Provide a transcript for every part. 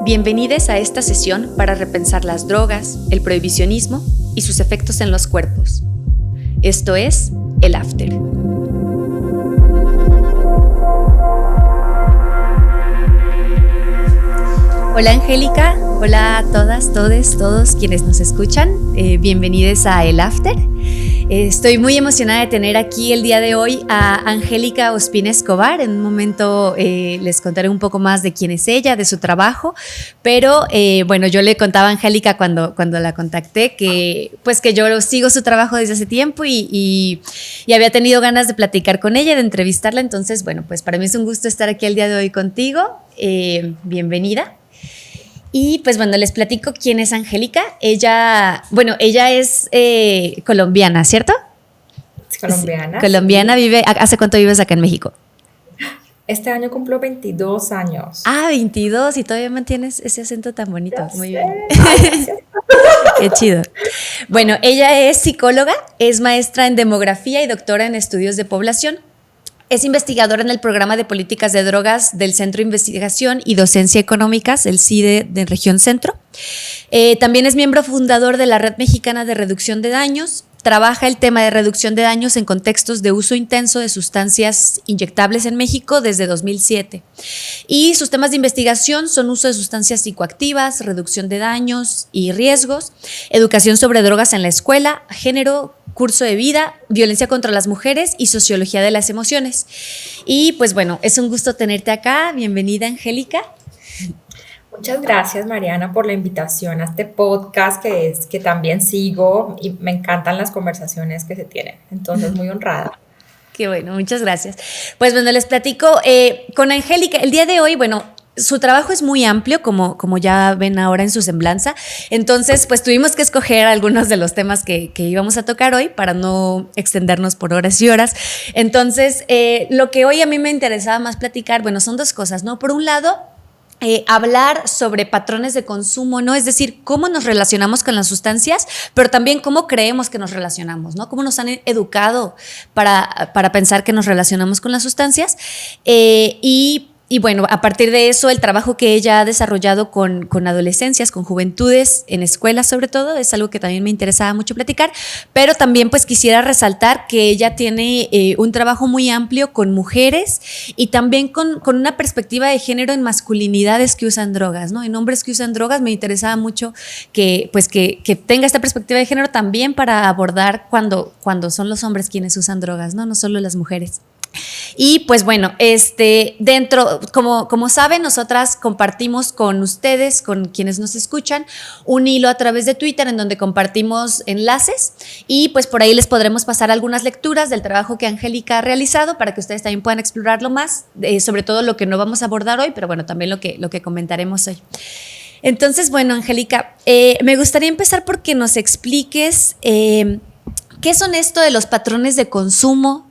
Bienvenidos a esta sesión para repensar las drogas, el prohibicionismo y sus efectos en los cuerpos. Esto es El After. Hola Angélica, hola a todas, todos quienes nos escuchan. Bienvenidos a El After. Estoy muy emocionada de tener aquí el día de hoy a Angélica Ospina Escobar. En un momento les contaré un poco más de quién es ella, de su trabajo, pero bueno, yo le contaba a Angélica cuando la contacté que yo sigo su trabajo desde hace tiempo y había tenido ganas de platicar con ella, de entrevistarla. Entonces, bueno, pues para mí es un gusto estar aquí el día de hoy contigo. Bienvenida. Y pues bueno, les platico quién es Angélica. Ella es colombiana, ¿cierto? Colombiana. Colombiana, sí. ¿Hace cuánto vives acá en México? Este año cumplo 22 años. Ah, 22, y todavía mantienes ese acento tan bonito. Ya Muy sé. bien. Qué chido. Bueno, ella es psicóloga, es maestra en demografía y doctora en estudios de población. Es investigadora en el programa de políticas de drogas del Centro de Investigación y Docencia Económicas, el CIDE de Región Centro. También es miembro fundador de la Red Mexicana de Reducción de Daños. Trabaja el tema de reducción de daños en contextos de uso intenso de sustancias inyectables en México desde 2007. Y sus temas de investigación son uso de sustancias psicoactivas, reducción de daños y riesgos, educación sobre drogas en la escuela, género, curso de vida, violencia contra las mujeres y sociología de las emociones. Y pues bueno, es un gusto tenerte acá. Bienvenida, Angélica. Muchas gracias, Mariana, por la invitación a este podcast que también sigo y me encantan las conversaciones que se tienen. Entonces, muy honrada. Qué bueno, muchas gracias. Pues bueno, les platico con Angélica. El día de hoy, bueno, su trabajo es muy amplio, como ya ven ahora en su semblanza. Entonces, pues tuvimos que escoger algunos de los temas que íbamos a tocar hoy para no extendernos por horas y horas. Entonces, lo que hoy a mí me interesaba más platicar, bueno, son dos cosas, ¿no? Por un lado, hablar sobre patrones de consumo, ¿no? Es decir, cómo nos relacionamos con las sustancias, pero también cómo creemos que nos relacionamos, ¿no? Cómo nos han educado para pensar que nos relacionamos con las sustancias. Y bueno, a partir de eso, el trabajo que ella ha desarrollado con adolescencias, con juventudes, en escuelas sobre todo, es algo que también me interesaba mucho platicar, pero también pues quisiera resaltar que ella tiene un trabajo muy amplio con mujeres y también con una perspectiva de género en masculinidades que usan drogas, ¿no? En hombres que usan drogas. Me interesaba mucho que tenga esta perspectiva de género también para abordar cuando son los hombres quienes usan drogas, ¿no? No solo las mujeres. Y pues bueno, dentro, como saben, nosotras compartimos con ustedes, con quienes nos escuchan, un hilo a través de Twitter en donde compartimos enlaces y pues por ahí les podremos pasar algunas lecturas del trabajo que Angélica ha realizado para que ustedes también puedan explorarlo más, sobre todo lo que no vamos a abordar hoy, pero bueno, también lo que comentaremos hoy. Entonces, bueno, Angélica, me gustaría empezar porque nos expliques qué son esto de los patrones de consumo,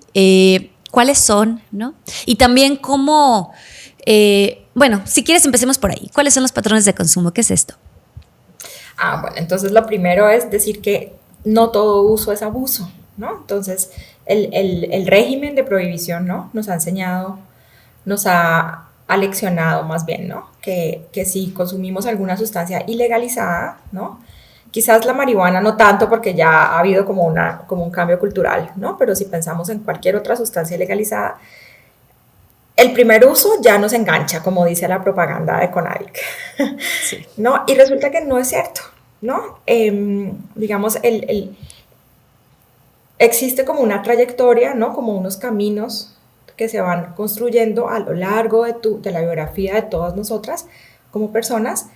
cuáles son, ¿no? Y también cómo, bueno, si quieres empecemos por ahí. ¿Cuáles son los patrones de consumo? ¿Qué es esto? Bueno, entonces lo primero es decir que no todo uso es abuso, ¿no? Entonces, el régimen de prohibición, ¿no? Nos ha enseñado, nos ha aleccionado más bien, ¿no? Que si consumimos alguna sustancia ilegalizada, ¿no? Quizás la marihuana no tanto porque ya ha habido como un cambio cultural, ¿no? Pero si pensamos en cualquier otra sustancia legalizada, el primer uso ya nos engancha, como dice la propaganda de Conadic, sí. ¿No? Y resulta que no es cierto, ¿no? Digamos, existe como una trayectoria, ¿no? Como unos caminos que se van construyendo a lo largo de la biografía de todas nosotras como personas.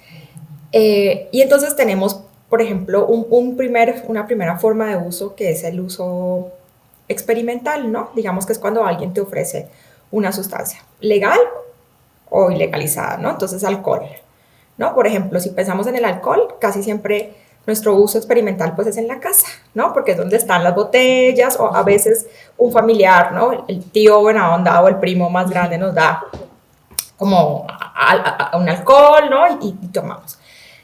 Y entonces tenemos, por ejemplo, una primera forma de uso que es el uso experimental, ¿no? Digamos que es cuando alguien te ofrece una sustancia legal o ilegalizada, ¿no? Entonces, alcohol, ¿no? Por ejemplo, si pensamos en el alcohol, casi siempre nuestro uso experimental pues es en la casa, ¿no? Porque es donde están las botellas o a veces un familiar, ¿no? El tío buena onda o el primo más grande nos da como un alcohol, ¿no? Y tomamos.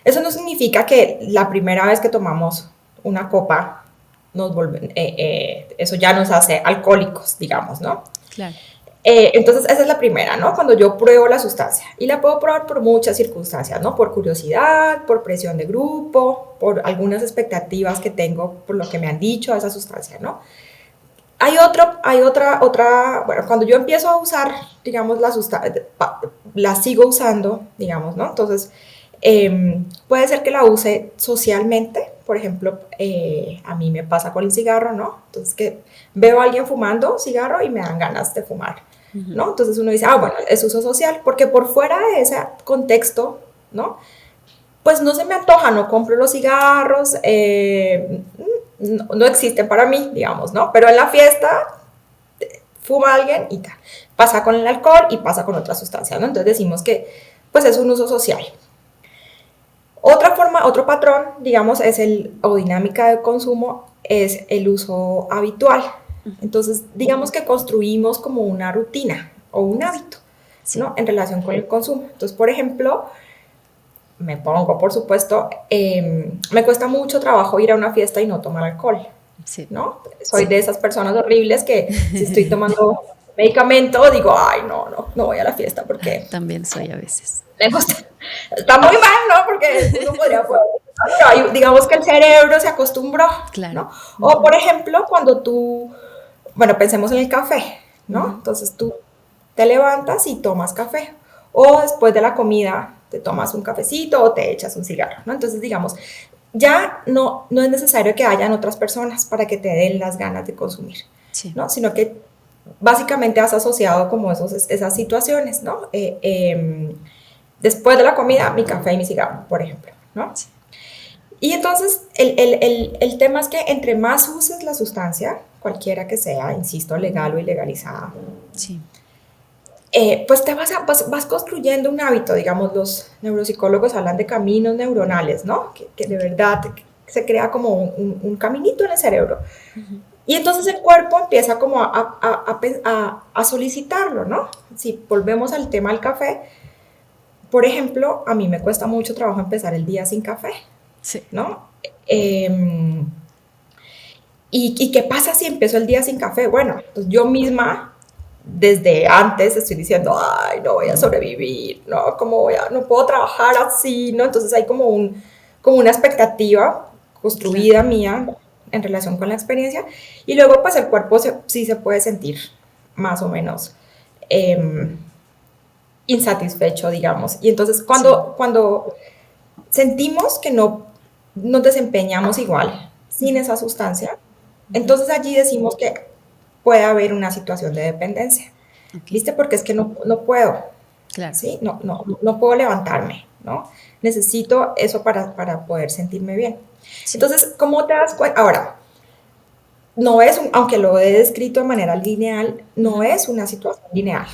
Eso no significa que la primera vez que tomamos una copa eso ya nos hace alcohólicos, digamos, ¿no? Claro. Entonces, esa es la primera, ¿no? Cuando yo pruebo la sustancia. Y la puedo probar por muchas circunstancias, ¿no? Por curiosidad, por presión de grupo, por algunas expectativas que tengo por lo que me han dicho de esa sustancia, ¿no? Bueno, cuando yo empiezo a usar, digamos, la sustancia, la sigo usando, digamos, ¿no? Entonces, puede ser que la use socialmente, por ejemplo, a mí me pasa con el cigarro, ¿no? Entonces, que veo a alguien fumando cigarro y me dan ganas de fumar, ¿no? Entonces uno dice, bueno, es uso social, porque por fuera de ese contexto, ¿no? Pues no se me antoja, no compro los cigarros, no existen para mí, digamos, ¿no? Pero en la fiesta fuma alguien y tal. Pasa con el alcohol y pasa con otras sustancias, ¿no? Entonces decimos que, pues, es un uso social. Otra forma, otro patrón, digamos, o dinámica de consumo, es el uso habitual. Entonces, digamos que construimos como una rutina o un hábito, ¿no? En relación con el consumo. Entonces, por ejemplo, me pongo, por supuesto, me cuesta mucho trabajo ir a una fiesta y no tomar alcohol, ¿no? Soy de esas personas horribles que si estoy tomando medicamento, digo, ay, no voy a la fiesta porque... También soy a veces. Me gusta. Está muy mal, ¿no? Porque uno podría... Pero digamos que el cerebro se acostumbró, claro. ¿no? O, por ejemplo, cuando tú... Bueno, pensemos en el café, ¿no? Entonces tú te levantas y tomas café. O después de la comida te tomas un cafecito o te echas un cigarro, ¿no? Entonces, digamos, ya no es necesario que hayan otras personas para que te den las ganas de consumir, ¿no? Sino que básicamente has asociado como esas situaciones, ¿no? Después de la comida, mi café y mi cigarro, por ejemplo, ¿no? Y entonces, el tema es que entre más uses la sustancia, cualquiera que sea, insisto, legal o ilegalizada, pues te vas construyendo un hábito. Digamos, los neuropsicólogos hablan de caminos neuronales, ¿no? Que de verdad se crea como un caminito en el cerebro. Y entonces el cuerpo empieza como a solicitarlo, ¿no? Si volvemos al tema del café, por ejemplo, a mí me cuesta mucho trabajo empezar el día sin café, ¿no? ¿Y qué pasa si empiezo el día sin café? Bueno, pues yo misma desde antes estoy diciendo, ay, no voy a sobrevivir, no, no puedo trabajar así, ¿no? Entonces hay como una expectativa construida mía en relación con la experiencia, y luego pues el cuerpo sí se puede sentir más o menos insatisfecho, digamos. Y entonces cuando sentimos que no nos desempeñamos igual sin esa sustancia, entonces allí decimos que puede haber una situación de dependencia, ¿viste? Porque es que no puedo, ¿sí? No puedo levantarme, ¿no? Necesito eso para poder sentirme bien. Entonces, ¿cómo te das cuenta? Ahora, no es, aunque lo he descrito de manera lineal, no es una situación lineal,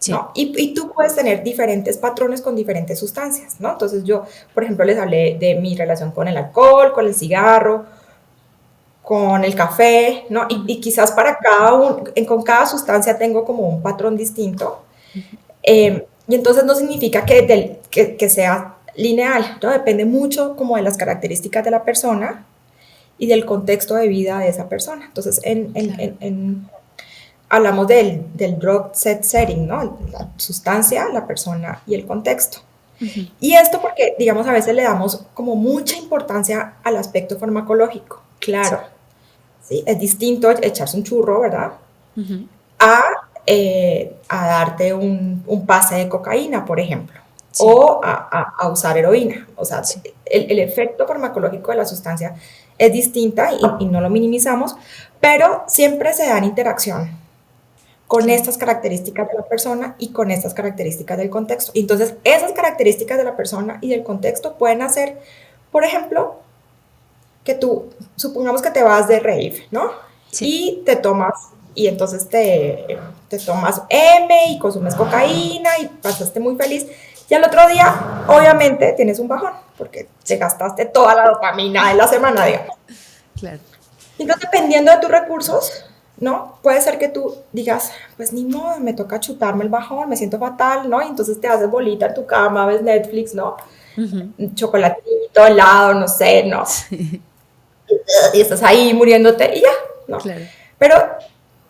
¿no? Y tú puedes tener diferentes patrones con diferentes sustancias, ¿no? Entonces yo, por ejemplo, les hablé de mi relación con el alcohol, con el cigarro, con el café, ¿no? Y quizás con cada sustancia tengo como un patrón distinto. Y entonces no significa que sea lineal, ¿no? Depende mucho como de las características de la persona y del contexto de vida de esa persona. Entonces, hablamos del drug set setting, ¿no? La sustancia, la persona y el contexto. Y esto porque, digamos, a veces le damos como mucha importancia al aspecto farmacológico. Claro, ¿sí? Es distinto echarse un churro, ¿verdad? A darte un pase de cocaína, por ejemplo, o a usar heroína. O sea, el efecto farmacológico de la sustancia es distinta y no lo minimizamos, pero siempre se da en interacción con estas características de la persona y con estas características del contexto. Entonces, esas características de la persona y del contexto pueden hacer, por ejemplo, que supongamos que te vas de rave, ¿no? Y te tomas, y entonces te tomas y consumes cocaína y pasaste muy feliz. Y al otro día, obviamente, tienes un bajón, porque te gastaste toda la dopamina de la semana, digamos. Claro. Entonces, dependiendo de tus recursos, ¿no? Puede ser que tú digas, pues ni modo, me toca chutarme el bajón, me siento fatal, ¿no? Y entonces te haces bolita en tu cama, ves Netflix, ¿no? Chocolatito, helado, no sé, ¿no? Y estás ahí muriéndote y ya, ¿no? Claro. Pero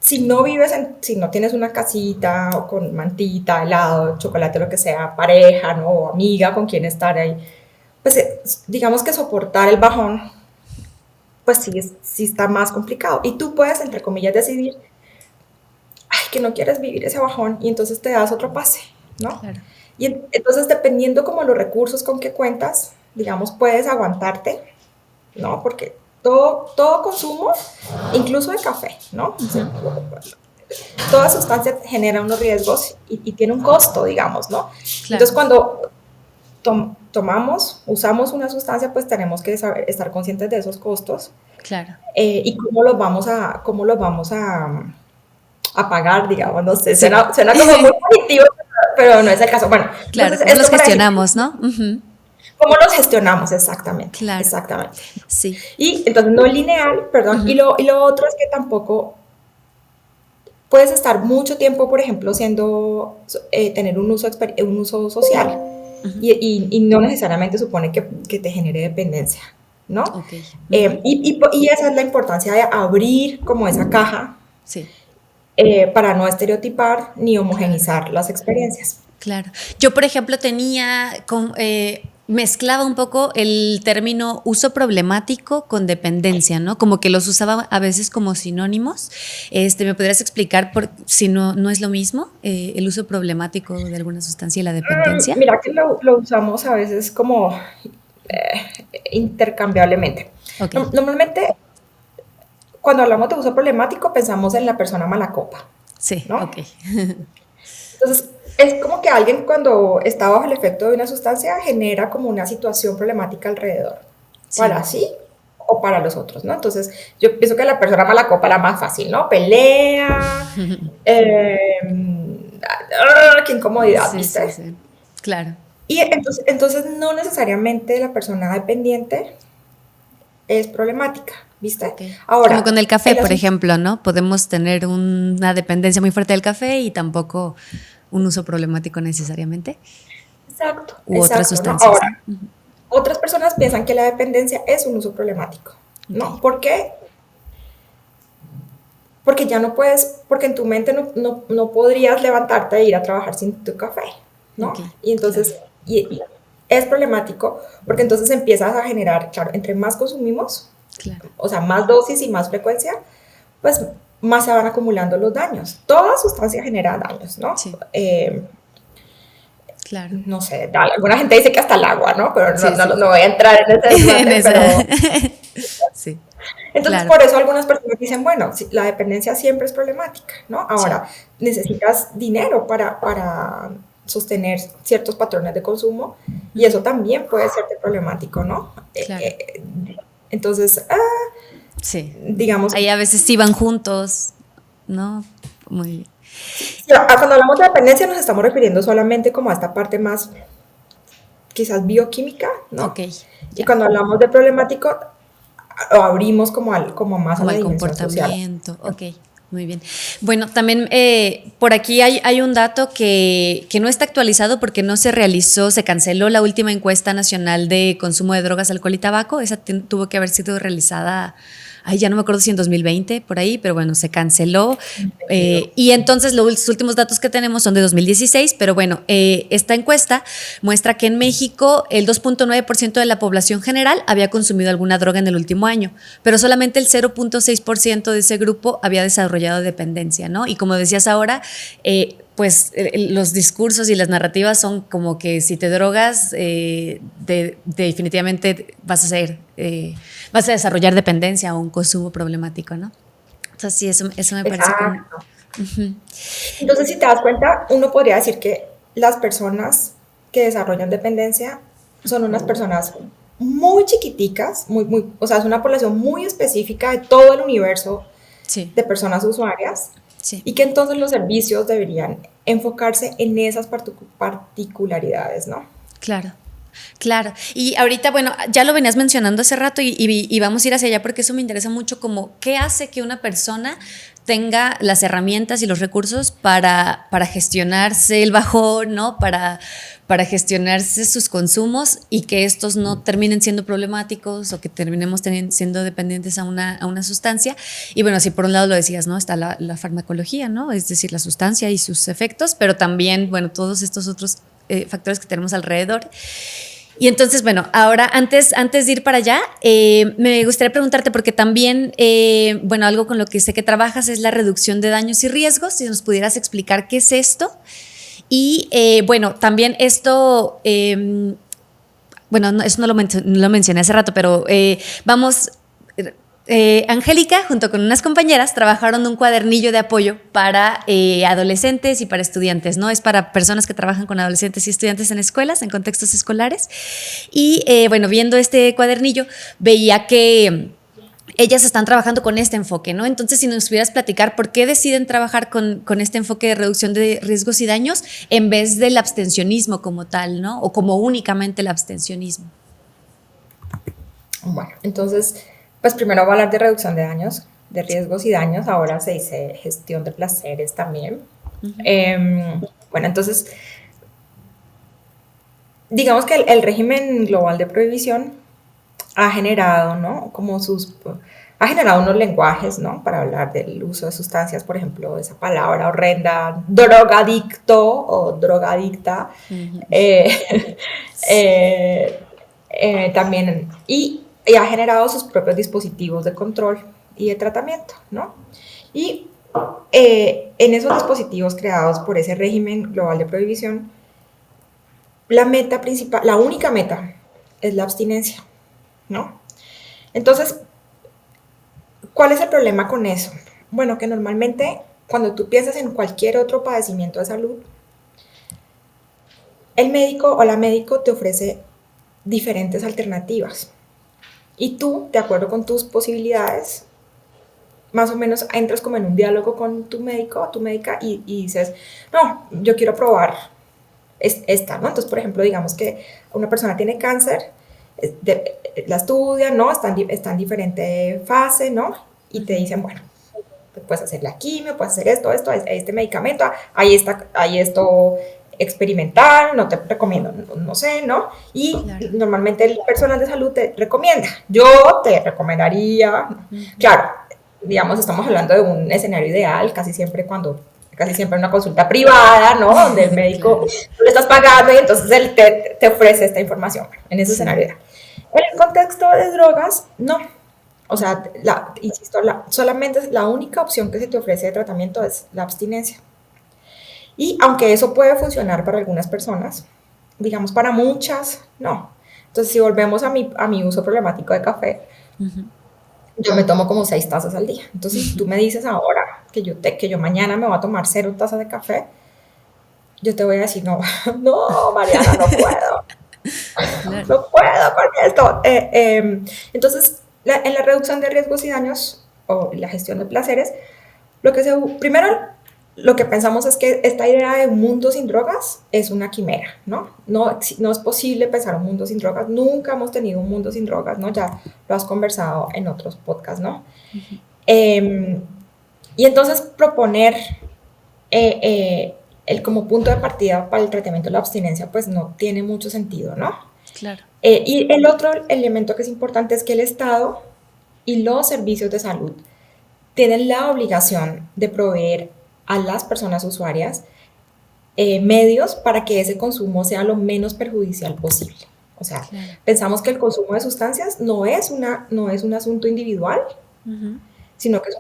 si no vives si no tienes una casita o con mantita, helado, chocolate, lo que sea, pareja, ¿no? O amiga con quien estar ahí, pues digamos que soportar el bajón, pues sí está más complicado. Y tú puedes, entre comillas, decidir, ay, que no quieres vivir ese bajón y entonces te das otro pase, ¿no? Claro. Y entonces, dependiendo como los recursos con que cuentas, digamos, puedes aguantarte, ¿no? Porque todo consumo, incluso de café, ¿no? Toda sustancia genera unos riesgos y tiene un costo, digamos, ¿no? Claro. Entonces, cuando usamos una sustancia, pues tenemos que estar conscientes de esos costos. Claro. Y cómo los vamos a pagar, digamos, no sé, suena como muy positivo, pero no es el caso. Bueno, claro, entonces, ¿cómo los gestionamos, no? ¿Cómo los gestionamos? Exactamente. Claro. Exactamente. Sí. Y entonces no lineal, perdón, y lo otro es que tampoco puedes estar mucho tiempo, por ejemplo, tener un uso social, y no necesariamente supone que te genere dependencia, ¿no? Okay. Y esa es la importancia de abrir como esa caja, sí. Para no estereotipar ni homogenizar las experiencias. Claro. Yo, por ejemplo, mezclaba un poco el término uso problemático con dependencia, ¿no? Como que los usaba a veces como sinónimos. ¿Me podrías explicar si no es lo mismo el uso problemático de alguna sustancia y la dependencia? Mira que lo usamos a veces como intercambiablemente. Okay. Normalmente, cuando hablamos de uso problemático, pensamos en la persona mala copa. Sí, ¿no? ok. Entonces, es como que alguien cuando está bajo el efecto de una sustancia genera como una situación problemática alrededor, sí. Para sí o para los otros, ¿no? Entonces, yo pienso que la persona mala copa es la más fácil, ¿no? Pelea, qué incomodidad, sí, ¿viste? Sí. Claro. Y entonces no necesariamente la persona dependiente es problemática, ¿viste? Okay. Ahora, como con el café, por ejemplo, ¿no? Podemos tener una dependencia muy fuerte del café y tampoco un uso problemático necesariamente. Exacto. Otras sustancias. ¿No? Ahora, otras personas piensan que la dependencia es un uso problemático, ¿no? Okay. ¿Por qué? Porque ya no puedes, porque en tu mente no podrías levantarte e ir a trabajar sin tu café, ¿no? Okay. Y entonces, claro. y es problemático porque entonces empiezas a generar, claro, entre más consumimos, claro. O sea, más dosis y más frecuencia, pues más se van acumulando los daños. Toda sustancia genera daños, ¿no? Sí. Claro. No sé, alguna gente dice que hasta el agua, ¿no? Pero no voy a entrar en ese debate, pero... sí. Entonces, claro. Por eso algunas personas dicen, bueno, la dependencia siempre es problemática, ¿no? Ahora, sí. Necesitas dinero para sostener ciertos patrones de consumo y eso también puede ser problemático, ¿no? Claro. Entonces, sí. digamos... Ahí a veces sí van juntos, ¿no? Muy bien. Cuando hablamos de dependencia nos estamos refiriendo solamente como a esta parte más quizás bioquímica, ¿no? Okay. Y cuando hablamos de problemático lo abrimos como más a la dimensión comportamiento. social. Ok, muy bien. Bueno, también por aquí hay un dato que no está actualizado porque no se realizó, se canceló la última encuesta nacional de consumo de drogas, alcohol y tabaco. Esa tuvo que haber sido realizada, ya no me acuerdo si en 2020, por ahí, pero bueno, se canceló. Y entonces los últimos datos que tenemos son de 2016, pero bueno, esta encuesta muestra que en México el 2.9% de la población general había consumido alguna droga en el último año, pero solamente el 0.6% de ese grupo había desarrollado dependencia, ¿no? Y como decías ahora, pues los discursos y las narrativas son como que si te drogas, definitivamente vas a desarrollar dependencia o un consumo problemático, ¿no? Entonces sí, eso me parece como... Entonces, si te das cuenta, uno podría decir que las personas que desarrollan dependencia son unas personas muy chiquiticas, o sea, es una población muy específica de todo el universo sí. de personas usuarias. Sí. Y que entonces los servicios deberían enfocarse en esas particularidades, ¿no? Claro, Claro, y ahorita, bueno, ya lo venías mencionando hace rato y vamos a ir hacia allá porque eso me interesa mucho, como qué hace que una persona tenga las herramientas y los recursos para gestionarse el bajón, ¿no? Para gestionarse sus consumos y que estos no terminen siendo problemáticos o que terminemos siendo dependientes a una sustancia. Y bueno, si por un lado lo decías, ¿no? Está la farmacología, ¿no? Es decir, la sustancia y sus efectos, pero también, bueno, todos estos otros factores que tenemos alrededor. Y entonces, bueno, ahora antes de ir para allá, me gustaría preguntarte, porque también, bueno, algo con lo que sé que trabajas es la reducción de daños y riesgos, si nos pudieras explicar qué es esto. Y bueno, también esto, bueno, no, eso no lo mencioné hace rato, pero vamos... Angélica, junto con unas compañeras, trabajaron un cuadernillo de apoyo para adolescentes y para estudiantes, ¿no? Es para personas que trabajan con adolescentes y estudiantes en escuelas, en contextos escolares. Y bueno, viendo este cuadernillo, veía que ellas están trabajando con este enfoque, ¿no? Entonces, si nos pudieras platicar por qué deciden trabajar con este enfoque de reducción de riesgos y daños en vez del abstencionismo como tal, ¿no? O como únicamente el abstencionismo. Bueno, entonces, pues primero voy a hablar de reducción de daños, de riesgos y daños. Ahora se dice gestión de placeres también. Bueno, entonces, digamos que el régimen global de prohibición ha generado, ¿no? Ha generado unos lenguajes, ¿no? Para hablar del uso de sustancias, por ejemplo, esa palabra horrenda, drogadicto o drogadicta. También, y ha generado sus propios dispositivos de control y de tratamiento, ¿no? Y en esos dispositivos creados por ese régimen global de prohibición, la meta principal, la única meta, es la abstinencia, ¿no? Entonces, ¿cuál es el problema con eso? Bueno, que normalmente cuando tú piensas en cualquier otro padecimiento de salud, el médico o la médico te ofrece diferentes alternativas. Y tú, de acuerdo con tus posibilidades, más o menos entras como en un diálogo con tu médico o tu médica y dices, no, yo quiero probar esta, ¿no? Entonces, por ejemplo, digamos que una persona tiene cáncer, la estudian, ¿no? Está en diferente fase, ¿no? Y te dicen, bueno, puedes hacer la quimio, puedes hacer este medicamento, hay esto experimental, no te recomiendo, no sé, ¿no? Y claro, normalmente el personal de salud te recomienda. Yo te recomendaría, claro, digamos, estamos hablando de un escenario ideal, casi siempre una consulta privada, ¿no? Donde el médico, tú le estás pagando y entonces él te ofrece esta información, en ese escenario ideal. En el contexto de drogas, no. O sea, insisto, solamente la única opción que se te ofrece de tratamiento es la abstinencia. Y aunque eso puede funcionar para algunas personas, digamos para muchas, no. Entonces, si volvemos a mi uso problemático de café, yo me tomo como 6 tazas al día. Entonces, tú me dices ahora que yo mañana me voy a tomar 0 tazas de café, yo te voy a decir, no, Mariana, no puedo. Claro. No puedo con esto. Entonces, en la reducción de riesgos y daños o la gestión de placeres, primero lo que pensamos es que esta idea de un mundo sin drogas es una quimera, ¿no? No es posible pensar un mundo sin drogas, nunca hemos tenido un mundo sin drogas, ¿no? Ya lo has conversado en otros podcasts, ¿no? Y entonces proponer como punto de partida para el tratamiento de la abstinencia, pues no tiene mucho sentido, ¿no? Claro. Y el otro elemento que es importante es que el Estado y los servicios de salud tienen la obligación de proveer a las personas usuarias medios para que ese consumo sea lo menos perjudicial posible. O sea, claro, pensamos que el consumo de sustancias no es un asunto individual, sino que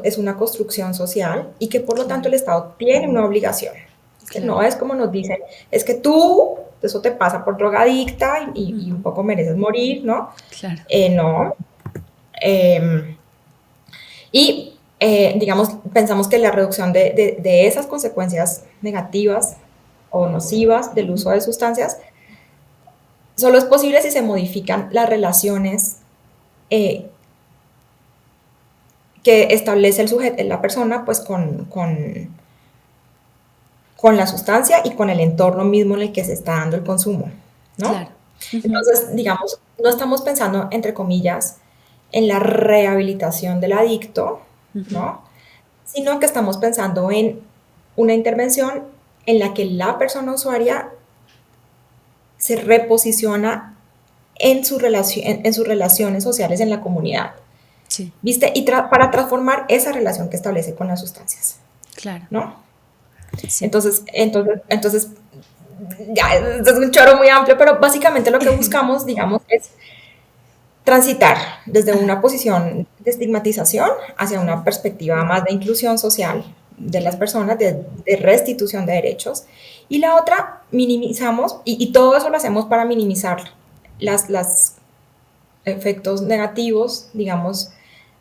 es una construcción social y que por lo tanto el Estado tiene una obligación. Que no es como nos dicen, es que tú, eso te pasa por drogadicta y un poco mereces morir, ¿no? Claro. No. Digamos, pensamos que la reducción de esas consecuencias negativas o nocivas del uso de sustancias solo es posible si se modifican las relaciones que establece la persona pues con la sustancia y con el entorno mismo en el que se está dando el consumo, ¿no? Claro. Entonces, digamos, no estamos pensando, entre comillas, en la rehabilitación del adicto, ¿no? Sino que estamos pensando en una intervención en la que la persona usuaria se reposiciona en sus relaciones sociales en la comunidad, Sí, ¿viste? Y para transformar esa relación que establece con las sustancias, claro. ¿no? Sí. Entonces, ya, es un choro muy amplio, pero básicamente lo que buscamos, digamos, es transitar desde una posición de estigmatización hacia una perspectiva más de inclusión social de las Claro, personas, de restitución de derechos. Y la otra, minimizamos, y todo eso lo hacemos para minimizar las efectos negativos, digamos,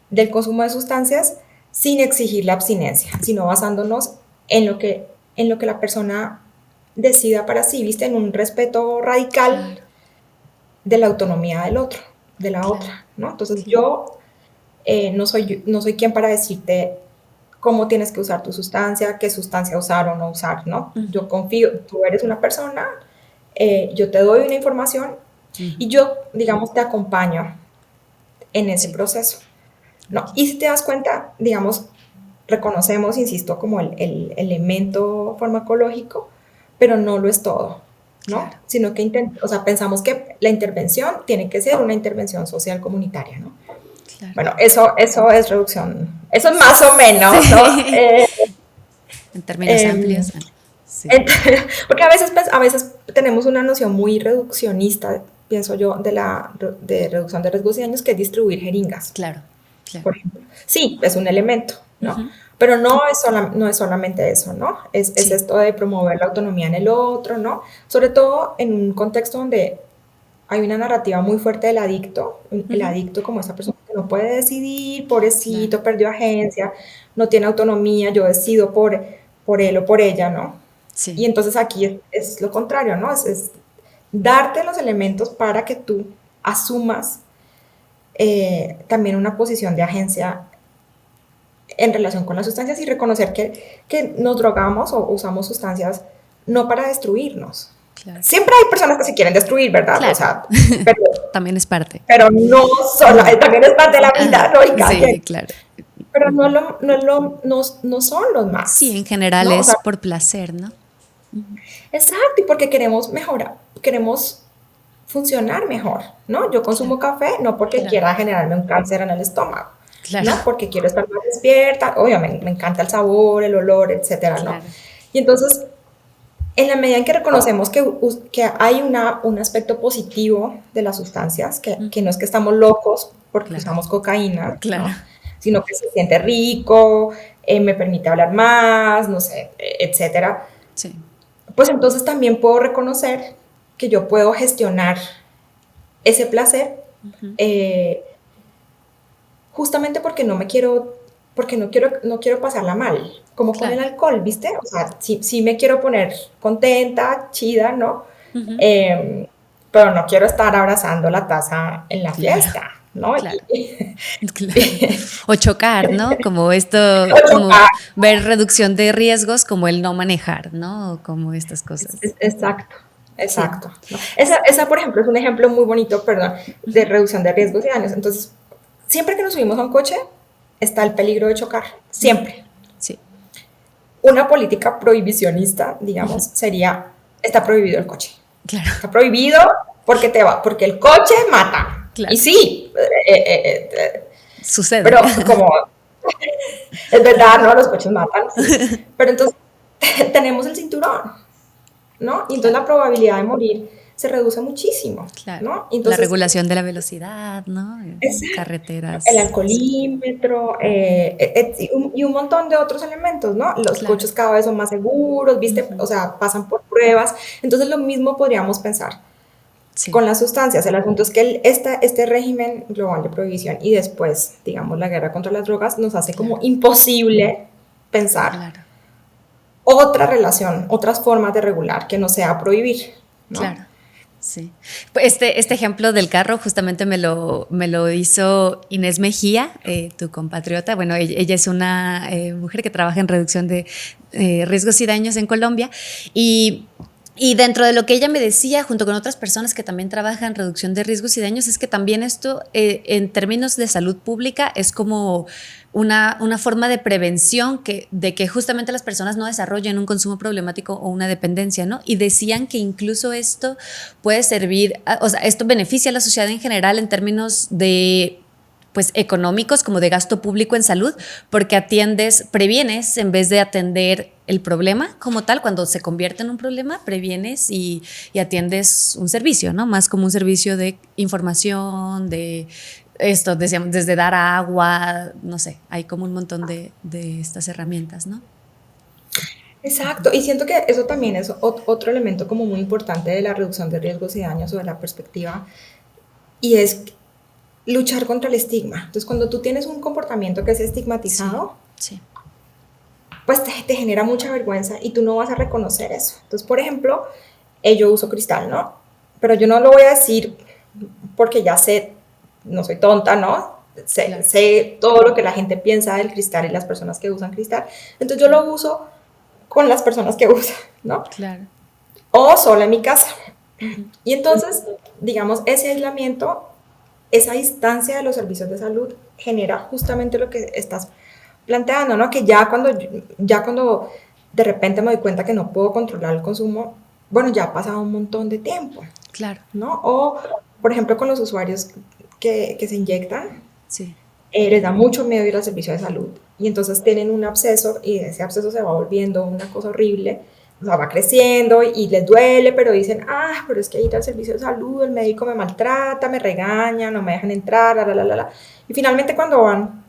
del consumo de sustancias sin exigir la abstinencia, sino basándonos en lo que la persona decida para sí, ¿viste? En un respeto radical claro, de la autonomía del otro, de la claro, otra, ¿no? Entonces claro. yo no soy quien para decirte cómo tienes que usar tu sustancia, qué sustancia usar o no usar, ¿no? Yo confío, tú eres una persona, yo te doy una información y yo, digamos, te acompaño en ese Sí, proceso, ¿no? ok, Y si te das cuenta, digamos, reconocemos, insisto, como el elemento farmacológico, pero no lo es todo, ¿no? claro, Sino que o sea, pensamos que la intervención tiene que ser una intervención social comunitaria, ¿no? claro. Bueno, eso es reducción, eso es más o menos, ¿no? Sí. En términos Eh, amplios, sí, porque a veces tenemos una noción muy reduccionista, pienso yo, de reducción de riesgos y daños, que es distribuir jeringas, claro, claro. por ejemplo. Sí, es un elemento, ¿no? Pero no es solamente eso, ¿no? Es Sí, esto de promover la autonomía en el otro, ¿no? Sobre todo en un contexto donde hay una narrativa muy fuerte del adicto, el adicto como esa persona que no puede decidir, claro, pobrecito, perdió agencia, no tiene autonomía, yo decido por él o por ella, ¿no? Y sí, entonces aquí es lo contrario, ¿no? Es darte los elementos para que tú asumas también una posición de agencia en relación con las sustancias y reconocer que nos drogamos o usamos sustancias no para destruirnos. claro, Siempre hay personas que se quieren destruir, ¿verdad? O claro. sea, pero, También es parte. pero no solo, también es parte de la Ajá, vida, ¿no? Y cada sí, quien. claro. Pero no son los Sí, más, en general ¿no? O es sea, por placer, ¿no? exacto, y porque queremos mejorar, queremos funcionar mejor, ¿no? Yo Claro, consumo café no porque claro, quiera generarme un cáncer en el estómago, claro, ¿no? Porque quiero estar más despierta, obviamente me encanta el sabor, el olor, etcétera, ¿no? claro. Y entonces, en la medida en que reconocemos que hay un aspecto positivo de las sustancias, que no es que estamos locos porque Claro, usamos cocaína, claro. ¿no? Sino que se siente rico, me permite hablar más, no sé, etcétera, Sí, pues entonces también puedo reconocer que yo puedo gestionar ese placer eh, justamente porque no quiero pasarla mal, como con el claro. alcohol, ¿viste? O sea, sí me quiero poner contenta, chida, ¿no? Eh, pero no quiero estar abrazando la taza en la Claro, fiesta, ¿no? claro, claro. O chocar, ¿no? Como esto, O como chocar. ver reducción de riesgos, como el no manejar, ¿no? O como estas cosas. Exacto, Sí, exacto. ¿No? Esa, por ejemplo, es un ejemplo muy bonito, perdón, de reducción de riesgos y daños. Entonces, siempre que nos subimos a un coche, está el peligro de chocar. Siempre. sí, Una política prohibicionista, digamos, sería, está prohibido el coche. claro, Está prohibido porque el coche mata. Y claro. sí, Sucede. pero como es verdad, ¿no? Los coches matan, sí. Pero entonces tenemos el cinturón, ¿no? Y entonces Claro, la probabilidad de morir se reduce muchísimo, claro. ¿no? La Entonces, regulación de la velocidad, ¿no? En es el carreteras. Sí, alcoholímetro y un montón de otros elementos, ¿no? Los claro. coches cada vez son más seguros, ¿viste? O sea, pasan por pruebas. Entonces, lo mismo podríamos pensar Sí, con las sustancias. El asunto es que este régimen global de prohibición y después, digamos, la guerra contra las drogas nos hace como claro, imposible pensar claro. otra relación, otras formas de regular que no sea prohibir, ¿no? Claro, sí. Pues este ejemplo del carro justamente me lo hizo Inés Mejía, tu compatriota. Bueno, ella es una mujer que trabaja en reducción de riesgos y daños en Colombia y Y dentro de lo que ella me decía, junto con otras personas que también trabajan en reducción de riesgos y daños, es que también esto, en términos de salud pública, es como una forma de prevención de que justamente las personas no desarrollen un consumo problemático o una dependencia, ¿no? Y decían que incluso esto puede servir, o sea, esto beneficia a la sociedad en general en términos de pues económicos como de gasto público en salud, porque previenes en vez de atender el problema como tal. Cuando se convierte en un problema, previenes y atiendes un servicio, ¿no? Más como un servicio de información, de esto, decíamos, desde dar agua, no sé, hay como un montón de estas herramientas, ¿no? Exacto, y siento que eso también es otro elemento como muy importante de la reducción de riesgos y daños o de la perspectiva, y es luchar contra el estigma. Entonces, cuando tú tienes un comportamiento que es estigmatizado, sí, sí. pues te genera mucha vergüenza y tú no vas a reconocer eso. Entonces, por ejemplo, yo uso cristal, ¿no? Pero yo no lo voy a decir porque ya sé, no soy tonta, ¿no? Sé todo lo que la gente piensa del cristal y las personas que usan cristal. Entonces yo lo uso con las personas que usan, ¿no? Claro. O sola en mi casa. Y entonces, digamos, ese aislamiento, esa distancia de los servicios de salud genera justamente lo que estás planteando, ¿no? Que ya cuando de repente me doy cuenta que no puedo controlar el consumo, bueno, ya ha pasado un montón de tiempo. Claro. ¿No? O, por ejemplo, con los usuarios que se inyectan, sí. Les da mucho miedo ir al servicio de salud. Y entonces tienen un absceso y ese absceso se va volviendo una cosa horrible. O sea, va creciendo y les duele, pero dicen, pero es que ir al servicio de salud, el médico me maltrata, me regaña, no me dejan entrar, la. Y finalmente cuando van,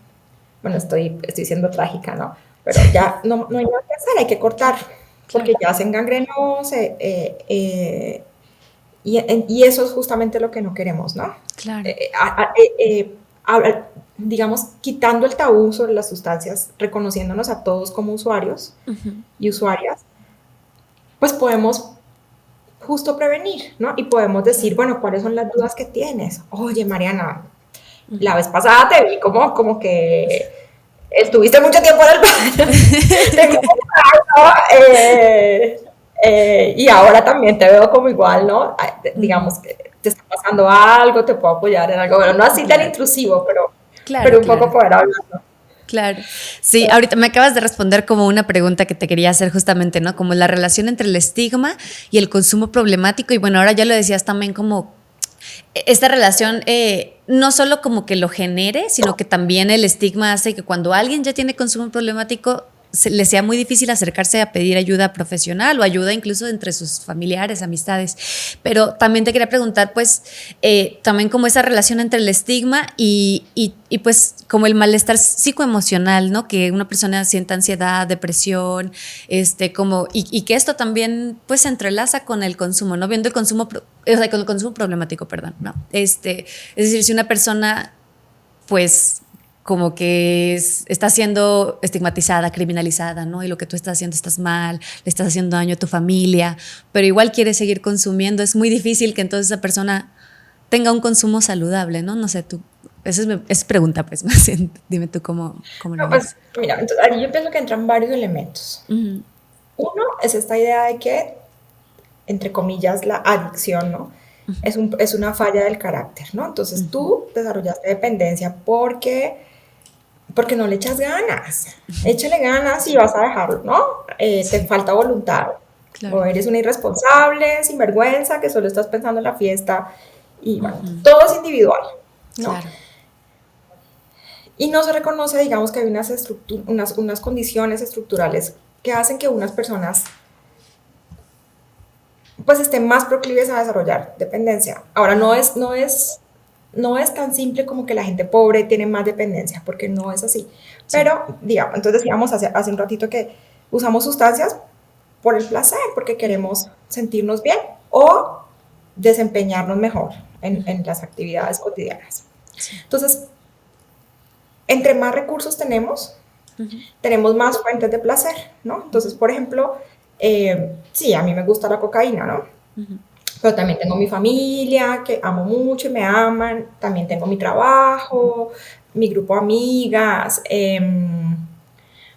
bueno, estoy siendo trágica, ¿no? Pero ya no hay nada que hacer, hay que cortar, porque ya se engangrenó, y eso es justamente lo que no queremos, ¿no? Claro. Digamos, quitando el tabú sobre las sustancias, reconociéndonos a todos como usuarios y usuarias, pues podemos justo prevenir, ¿no? Y podemos decir, bueno, ¿cuáles son las dudas que tienes? Oye, Mariana, la vez pasada te vi como que estuviste mucho tiempo en el baño. Y ahora también te veo como igual, ¿no? Digamos que te está pasando algo, te puedo apoyar en algo, bueno, no así tan intrusivo, pero un poco poder hablar, ¿no? Claro. Sí, ahorita me acabas de responder como una pregunta que te quería hacer justamente, ¿no? Como la relación entre el estigma y el consumo problemático. Y bueno, ahora ya lo decías también como esta relación no solo como que lo genere, sino que también el estigma hace que cuando alguien ya tiene consumo problemático le sea muy difícil acercarse a pedir ayuda profesional o ayuda incluso entre sus familiares, amistades. Pero también te quería preguntar, pues, también como esa relación entre el estigma y pues como el malestar psicoemocional, ¿no? Que una persona sienta ansiedad, depresión, y que esto también pues se entrelaza con el consumo, ¿no? Viendo el consumo, o sea, con el consumo problemático, perdón, ¿no? Es decir, si una persona pues como que está siendo estigmatizada, criminalizada, ¿no? Y lo que tú estás haciendo estás mal, le estás haciendo daño a tu familia, pero igual quieres seguir consumiendo. Es muy difícil que entonces esa persona tenga un consumo saludable, ¿no? No sé, tú, esa es pregunta, pues, más bien, dime tú cómo lo ves. Pues, mira, entonces, ahí yo pienso que entran varios elementos. Uno es esta idea de que, entre comillas, la adicción, ¿no? Es una falla del carácter, ¿no? Entonces tú desarrollaste dependencia porque no le echas ganas. Échale ganas y vas a dejarlo, ¿no? Te falta voluntad. Claro. O eres una irresponsable, sinvergüenza, que solo estás pensando en la fiesta. Y bueno, todo es individual, ¿no? Claro. Y no se reconoce, digamos, que hay unas condiciones estructurales que hacen que unas personas pues estén más proclives a desarrollar dependencia. Ahora, no es tan simple como que la gente pobre tiene más dependencia, porque no es así. Sí. Pero, digamos, entonces decíamos hace un ratito que usamos sustancias por el placer, porque queremos sentirnos bien o desempeñarnos mejor en las actividades cotidianas. Sí. Entonces, entre más recursos tenemos más fuentes de placer, ¿no? Entonces, por ejemplo, sí, a mí me gusta la cocaína, ¿no? Pero también tengo mi familia, que amo mucho y me aman, también tengo mi trabajo, mi grupo de amigas,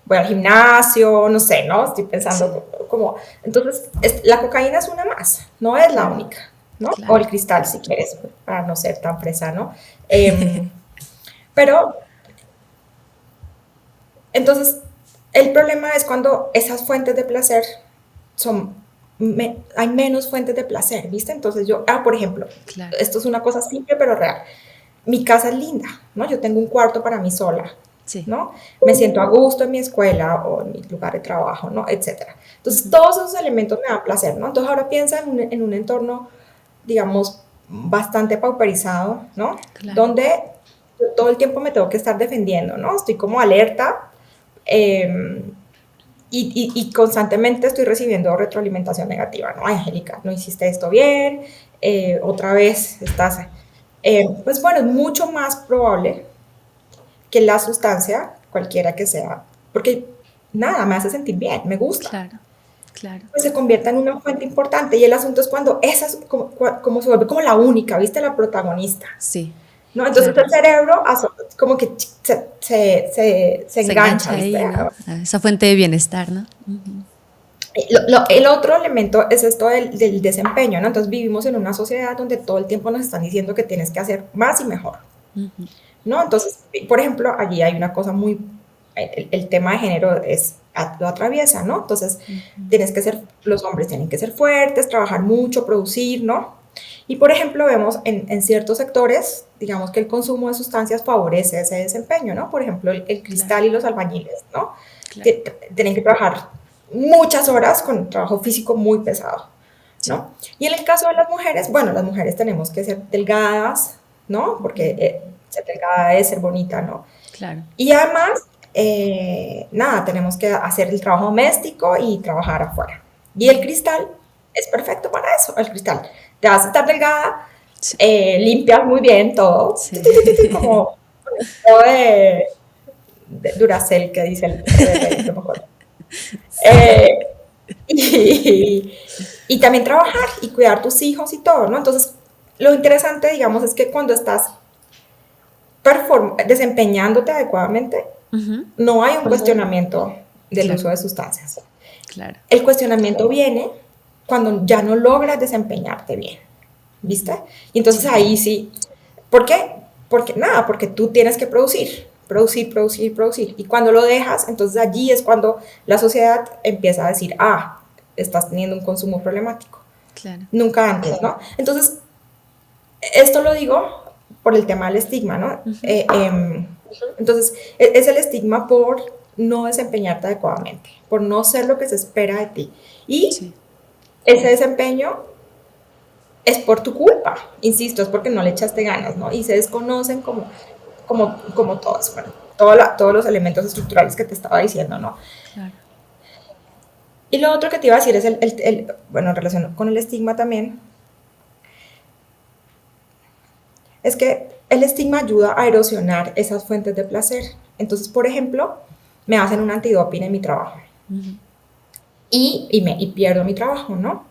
voy al gimnasio, no sé, ¿no? Estoy Sí, pensando como, entonces, la cocaína es una más, no es la claro, única, ¿no? O claro. el cristal, si quieres, para no ser tan fresa, ¿no? Em, pero, entonces, el problema es cuando esas fuentes de placer son, hay menos fuentes de placer, ¿viste? Entonces yo, por ejemplo, Claro. esto es una cosa simple pero real. Mi casa es linda, ¿no? Yo tengo un cuarto para mí sola, Sí. ¿no? Me siento a gusto en mi escuela o en mi lugar de trabajo, ¿no? Etcétera. Entonces, Ujú. todos esos elementos me dan placer, ¿no? Entonces, ahora piensa en un entorno, digamos, bastante pauperizado, ¿no? Claro. Donde yo todo el tiempo me tengo que estar defendiendo, ¿no? Estoy como alerta, eh, y constantemente estoy recibiendo retroalimentación negativa, ¿no? Ay, Angélica, no hiciste esto bien, otra vez estás... pues bueno, es mucho más probable que la sustancia, cualquiera que sea, porque nada, me hace sentir bien, me gusta, Claro. Claro. pues se convierta en una fuente importante. Y el asunto es cuando esa es como se vuelve como la única, ¿viste? La protagonista, Sí. ¿no? Entonces Claro. el cerebro como que se Se engancha, engancha ¿viste? ahí, ¿no? A esa fuente de bienestar, ¿no? Ujú. El otro elemento es esto del desempeño, ¿no? Entonces vivimos en una sociedad donde todo el tiempo nos están diciendo que tienes que hacer más y mejor, Ujú. ¿no? Entonces, por ejemplo, allí hay una cosa muy, el tema de género lo atraviesa, ¿no? Entonces, Ujú. los hombres tienen que ser fuertes, trabajar mucho, producir, ¿no? Y por ejemplo, vemos en ciertos sectores, digamos que el consumo de sustancias favorece ese desempeño, ¿no? Por ejemplo, el Claro. cristal y los albañiles, ¿no? Claro. Tienen que trabajar muchas horas con trabajo físico muy pesado, Sí. ¿no? Y en el caso de las mujeres, bueno, las mujeres tenemos que ser delgadas, ¿no? Porque Ujú. ser delgada es ser bonita, ¿no? Claro. Y además, nada, tenemos que hacer el trabajo doméstico y trabajar afuera. Y el cristal es perfecto para eso, el cristal. Te vas a estar delgada, Sí. limpias muy bien todo, Sí. como todo de Duracell que dice el rey, no me acuerdo. Sí. Eh, y, y también trabajar y cuidar tus hijos y todo, ¿no? Entonces, lo interesante, digamos, es que cuando estás desempeñándote adecuadamente, Ujú. no hay un cuestionamiento del Claro. uso de sustancias. Claro. El cuestionamiento viene cuando ya no logras desempeñarte bien, ¿viste? Ujú. Y entonces Sí. ahí sí, ¿por qué? Porque nada, porque tú tienes que producir, producir, producir, producir. Y cuando lo dejas, entonces allí es cuando la sociedad empieza a decir, estás teniendo un consumo problemático. Claro. Nunca antes, ¿no? Entonces, esto lo digo por el tema del estigma, ¿no? Ujú. Entonces, es el estigma por no desempeñarte adecuadamente, por no ser lo que se espera de ti. Y Sí. ese desempeño es por tu culpa, insisto, es porque no le echaste ganas, ¿no? Y se desconocen como todos, bueno, todos los elementos estructurales que te estaba diciendo, ¿no? Claro. Y lo otro que te iba a decir es bueno, en relación con el estigma también, es que el estigma ayuda a erosionar esas fuentes de placer. Entonces, por ejemplo, me hacen un antidoping en mi trabajo Ujú. y pierdo mi trabajo, ¿no?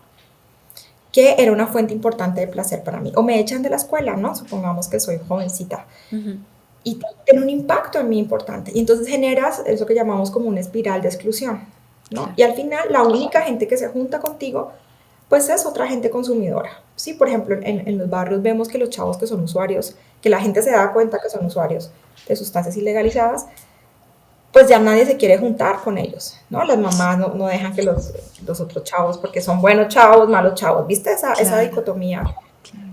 Que era una fuente importante de placer para mí. O me echan de la escuela, ¿no? Supongamos que soy jovencita. Ujú. Y tiene un impacto en mí importante. Y entonces generas eso que llamamos como una espiral de exclusión, ¿no? Claro. Y al final, la única gente que se junta contigo, pues es otra gente consumidora. Sí, por ejemplo, en los barrios vemos que los chavos que son usuarios, que la gente se da cuenta que son usuarios de sustancias ilegalizadas, pues ya nadie se quiere juntar con ellos, ¿no? Las mamás no dejan que los otros chavos, porque son buenos chavos, malos chavos, ¿viste esa Claro. dicotomía? Claro.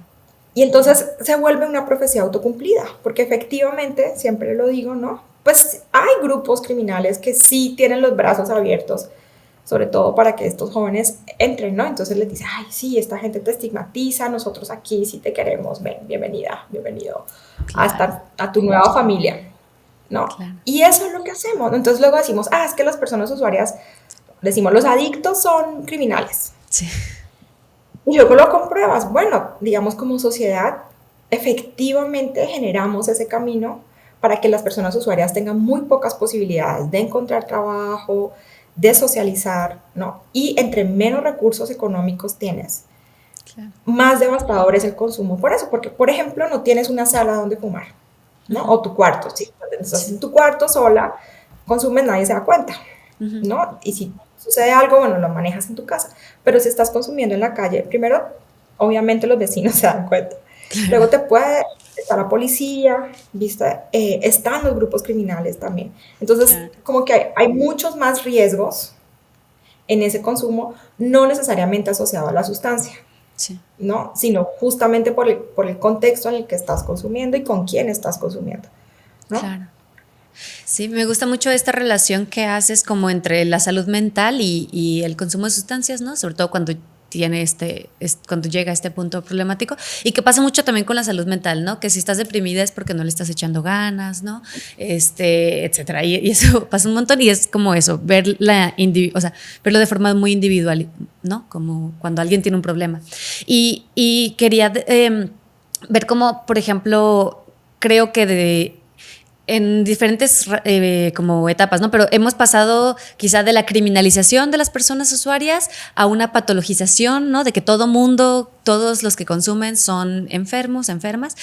Y entonces se vuelve una profecía autocumplida, porque efectivamente, siempre lo digo, ¿no? Pues hay grupos criminales que sí tienen los brazos abiertos, sobre todo para que estos jóvenes entren, ¿no? Entonces les dice, ay, sí, esta gente te estigmatiza, nosotros aquí sí te queremos, ven, bienvenida, bienvenido Claro. hasta a tu nueva familia, ¿no? Claro. Y eso es lo que hacemos. Entonces luego decimos, es que las personas usuarias, decimos, los adictos son criminales. Sí. Y luego lo compruebas. Bueno, digamos como sociedad, efectivamente generamos ese camino para que las personas usuarias tengan muy pocas posibilidades de encontrar trabajo, de socializar, ¿no? Y entre menos recursos económicos tienes, Claro. más devastador es el consumo por eso, porque, por ejemplo, no tienes una sala donde fumar, ¿no? Ujú. O tu cuarto, sí. Estás Sí. en tu cuarto sola, consumes nadie se da cuenta, ¿no? Y si sucede algo, bueno, lo manejas en tu casa, pero si estás consumiendo en la calle, primero, obviamente los vecinos se dan cuenta, luego te puede estar la policía, ¿viste? Están los grupos criminales también. Entonces, como que hay muchos más riesgos en ese consumo, no necesariamente asociado a la sustancia, Sí. ¿no? Sino justamente por el contexto en el que estás consumiendo y con quién estás consumiendo, ¿no? Claro. Sí, me gusta mucho esta relación que haces como entre la salud mental y el consumo de sustancias, ¿no? Sobre todo cuando tiene cuando llega a este punto problemático y que pasa mucho también con la salud mental, ¿no? Que si estás deprimida es porque no le estás echando ganas, ¿no? Etcétera. Y eso pasa un montón y es como eso, o sea, verlo de forma muy individual, ¿no? Como cuando alguien tiene un problema. Y quería ver cómo, por ejemplo, creo que en diferentes como etapas, ¿no? Pero hemos pasado quizá de la criminalización de las personas usuarias a una patologización, ¿no? De que todo mundo, todos los que consumen son enfermos, enfermas,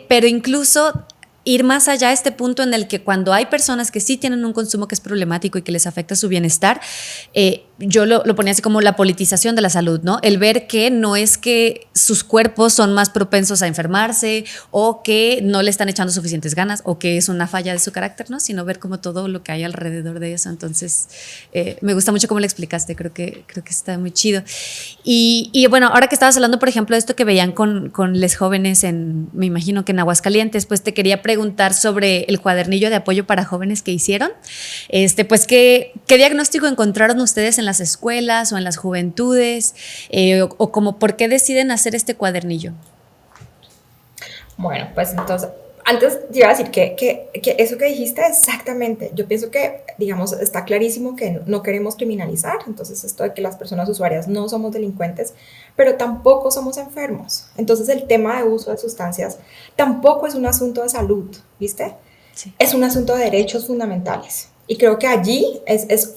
pero incluso ir más allá a este punto en el que cuando hay personas que sí tienen un consumo que es problemático y que les afecta su bienestar, yo lo ponía así como la politización de la salud, ¿no? El ver que no es que sus cuerpos son más propensos a enfermarse o que no le están echando suficientes ganas o que es una falla de su carácter, ¿no? Sino ver como todo lo que hay alrededor de eso. Entonces, me gusta mucho cómo lo explicaste, creo que está muy chido. Y bueno, ahora que estabas hablando, por ejemplo, de esto que veían con les jóvenes me imagino que en Aguascalientes, pues te quería preguntar sobre el cuadernillo de apoyo para jóvenes que hicieron. Pues, ¿qué diagnóstico encontraron ustedes en las escuelas o en las juventudes? O como, ¿por qué deciden hacer este cuadernillo? Bueno, pues entonces, antes te iba a decir que eso que dijiste exactamente, yo pienso que, digamos, está clarísimo que no queremos criminalizar, entonces esto de que las personas usuarias no somos delincuentes, pero tampoco somos enfermos. Entonces el tema de uso de sustancias tampoco es un asunto de salud, ¿viste? Sí. Es un asunto de derechos fundamentales. Y creo que allí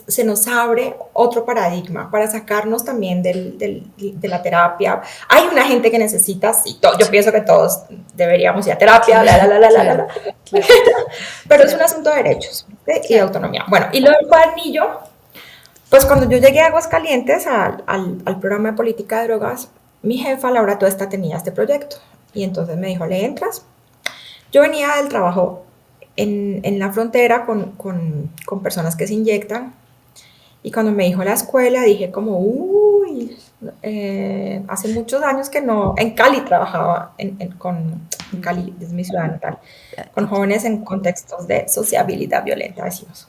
se nos abre otro paradigma para sacarnos también de la terapia. Hay una gente que necesita, sí, yo pienso que todos deberíamos ir a terapia, Claro. Pero es un asunto de derechos, ¿sí? Y de autonomía. Bueno, y lo del cuadernillo, pues cuando yo llegué a Aguascalientes al programa de política de drogas, mi jefa Laura Tuesta tenía este proyecto. Y entonces me dijo, ¿le entras? Yo venía del trabajo en la frontera con personas que se inyectan. Y cuando me dijo la escuela, dije como, uy, hace muchos años que no, en Cali trabajaba, en Cali, es mi ciudad natal, con jóvenes en contextos de sociabilidad violenta, decimos.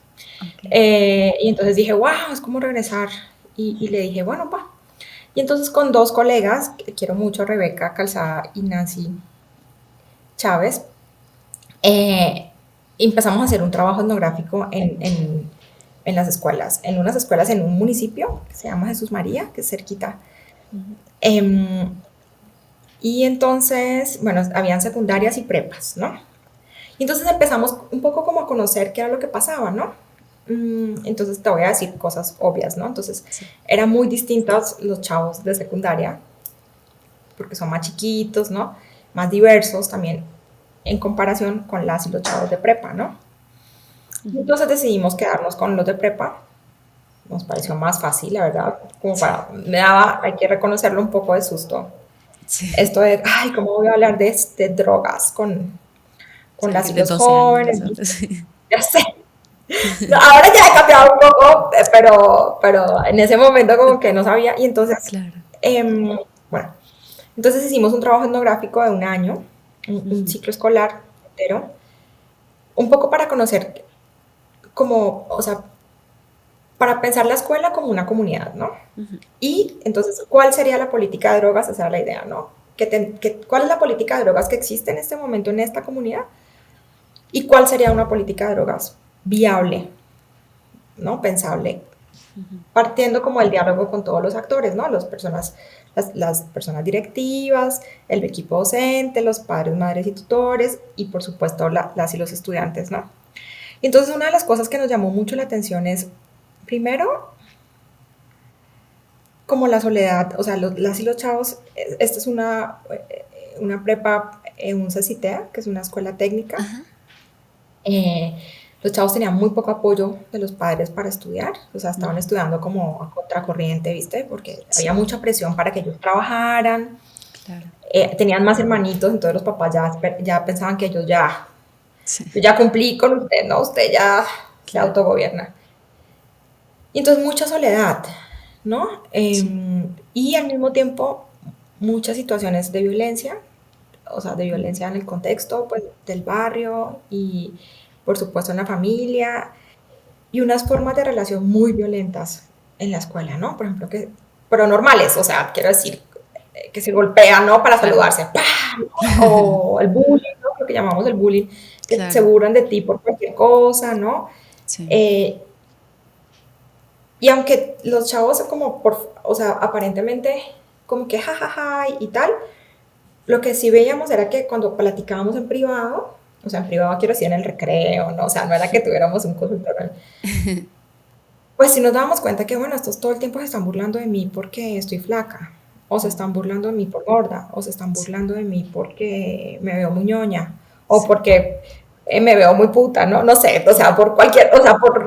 Okay. Y entonces dije, wow, es como regresar. Y le dije, bueno, pa. Y entonces con dos colegas, que quiero mucho, Rebeca Calzada y Nancy Chávez, empezamos a hacer un trabajo etnográfico en las escuelas, en unas escuelas en un municipio que se llama Jesús María, que es cerquita. Y entonces, bueno, habían secundarias y prepas, ¿no? Y entonces empezamos un poco como a conocer qué era lo que pasaba, ¿no? Entonces te voy a decir cosas obvias, ¿no? Entonces, eran muy distintos los chavos de secundaria, porque son más chiquitos, ¿no? Más diversos también en comparación con las y los chavos de prepa, ¿no? Entonces decidimos quedarnos con los de prepa. Nos pareció más fácil, la verdad. Como me daba, hay que reconocerlo, un poco de susto. Sí. Esto de, ay, ¿cómo voy a hablar de drogas con las y los jóvenes? Sí. Ya sé. No, ahora ya he cambiado un poco, pero en ese momento como que no sabía. Y entonces, claro. Bueno, entonces hicimos un trabajo etnográfico de un año, un ciclo escolar entero, un poco para conocer como, o sea, para pensar la escuela como una comunidad, ¿no? Y entonces, ¿cuál sería la política de drogas? Esa era la idea, ¿no? ¿Cuál es la política de drogas que existe en este momento en esta comunidad? ¿Y cuál sería una política de drogas viable, ¿no? Pensable, partiendo como el diálogo con todos los actores, ¿no? Las personas directivas, el equipo docente, los padres, madres y tutores, y por supuesto las y los estudiantes, ¿no? Y entonces una de las cosas que nos llamó mucho la atención es, primero, como la soledad, o sea, las y los chavos, esta es una prepa, un CECITEA, que es una escuela técnica, Los chavos tenían muy poco apoyo de los padres para estudiar, o sea, estaban estudiando como a contracorriente, ¿viste? Porque había Sí, mucha presión para que ellos trabajaran, claro. tenían más hermanitos, entonces los papás ya pensaban que ellos ya, Sí, yo ya cumplí con usted, ¿no? Usted ya se claro. autogobierna. Y entonces mucha soledad, ¿no? Sí, Y al mismo tiempo muchas situaciones de violencia, o sea, de violencia en el contexto pues, del barrio y por supuesto en la familia y unas formas de relación muy violentas en la escuela, ¿no? Por ejemplo, pero normales, o sea, quiero decir, que se golpean, ¿no? Para claro. saludarse, ¡pam! O el bullying, ¿no? Lo que llamamos el bullying, que se Claro. burlan de ti por cualquier cosa, ¿no? Sí, Eh, y aunque los chavos como o sea, aparentemente como que jajaja y tal, lo que sí veíamos era que cuando platicábamos en privado, o sea, en privado quiero decir en el recreo, ¿no? O sea, no era que tuviéramos un consultorio, pues sí nos dábamos cuenta que, bueno, estos todo el tiempo se están burlando de mí porque estoy flaca, o se están burlando de mí por gorda, o se están sí, burlando de mí porque me veo muy ñoña, o sí, porque me veo muy puta, ¿no? No sé, o sea, por cualquier, o sea, por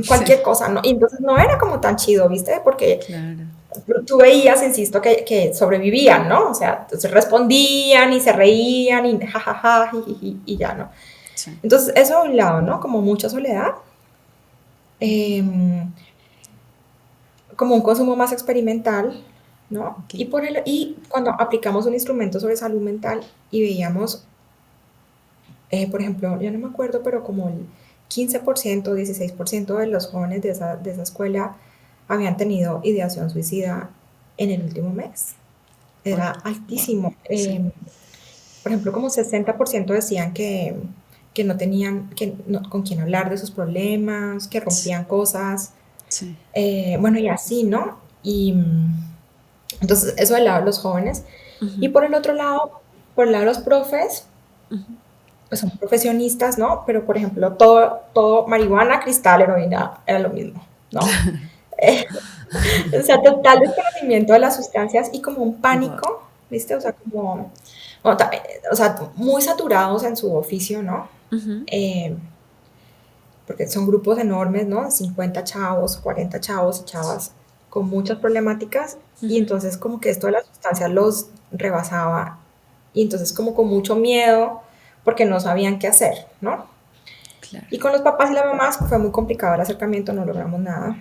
cualquier sí, cosa, ¿no? Y entonces no era como tan chido, ¿viste? Porque claro. tú veías, insisto, que sobrevivían, ¿no? O sea, entonces respondían y se reían y jajaja, jijiji, y ya, ¿no? Sí. Entonces, eso a un lado, ¿no? Como mucha soledad, Ujú. eh, como un consumo más experimental, ¿no? Ok. Y cuando aplicamos un instrumento sobre salud mental y veíamos, por ejemplo, yo no me acuerdo, pero como el 15%, 16% de los jóvenes de esa escuela habían tenido ideación suicida en el último mes. Era Órale. Wow. altísimo. Sí, Por ejemplo, como 60% decían que no tenían con quién hablar de sus problemas, que sí, rompían cosas, sí. bueno, y así, ¿no? Y entonces, eso del lado de los jóvenes. Y Ujú, por el otro lado, por el lado de los profes, ujú. pues son profesionistas, ¿no? Pero, por ejemplo, todo marihuana, cristal, heroína, era lo mismo, ¿no? O sea, total desconocimiento de las sustancias y como un Wow. pánico, ¿viste? O sea, como, o sea, muy saturados en su oficio, ¿no? Ujú, Eh, porque son grupos enormes, ¿no? 50 chavos, 40 chavos y chavas con muchas problemáticas y ujú. entonces como que esto de la sustancia los rebasaba y entonces como con mucho miedo porque no sabían qué hacer, ¿no? Claro. Y con los papás y las mamás fue muy complicado el acercamiento, no logramos nada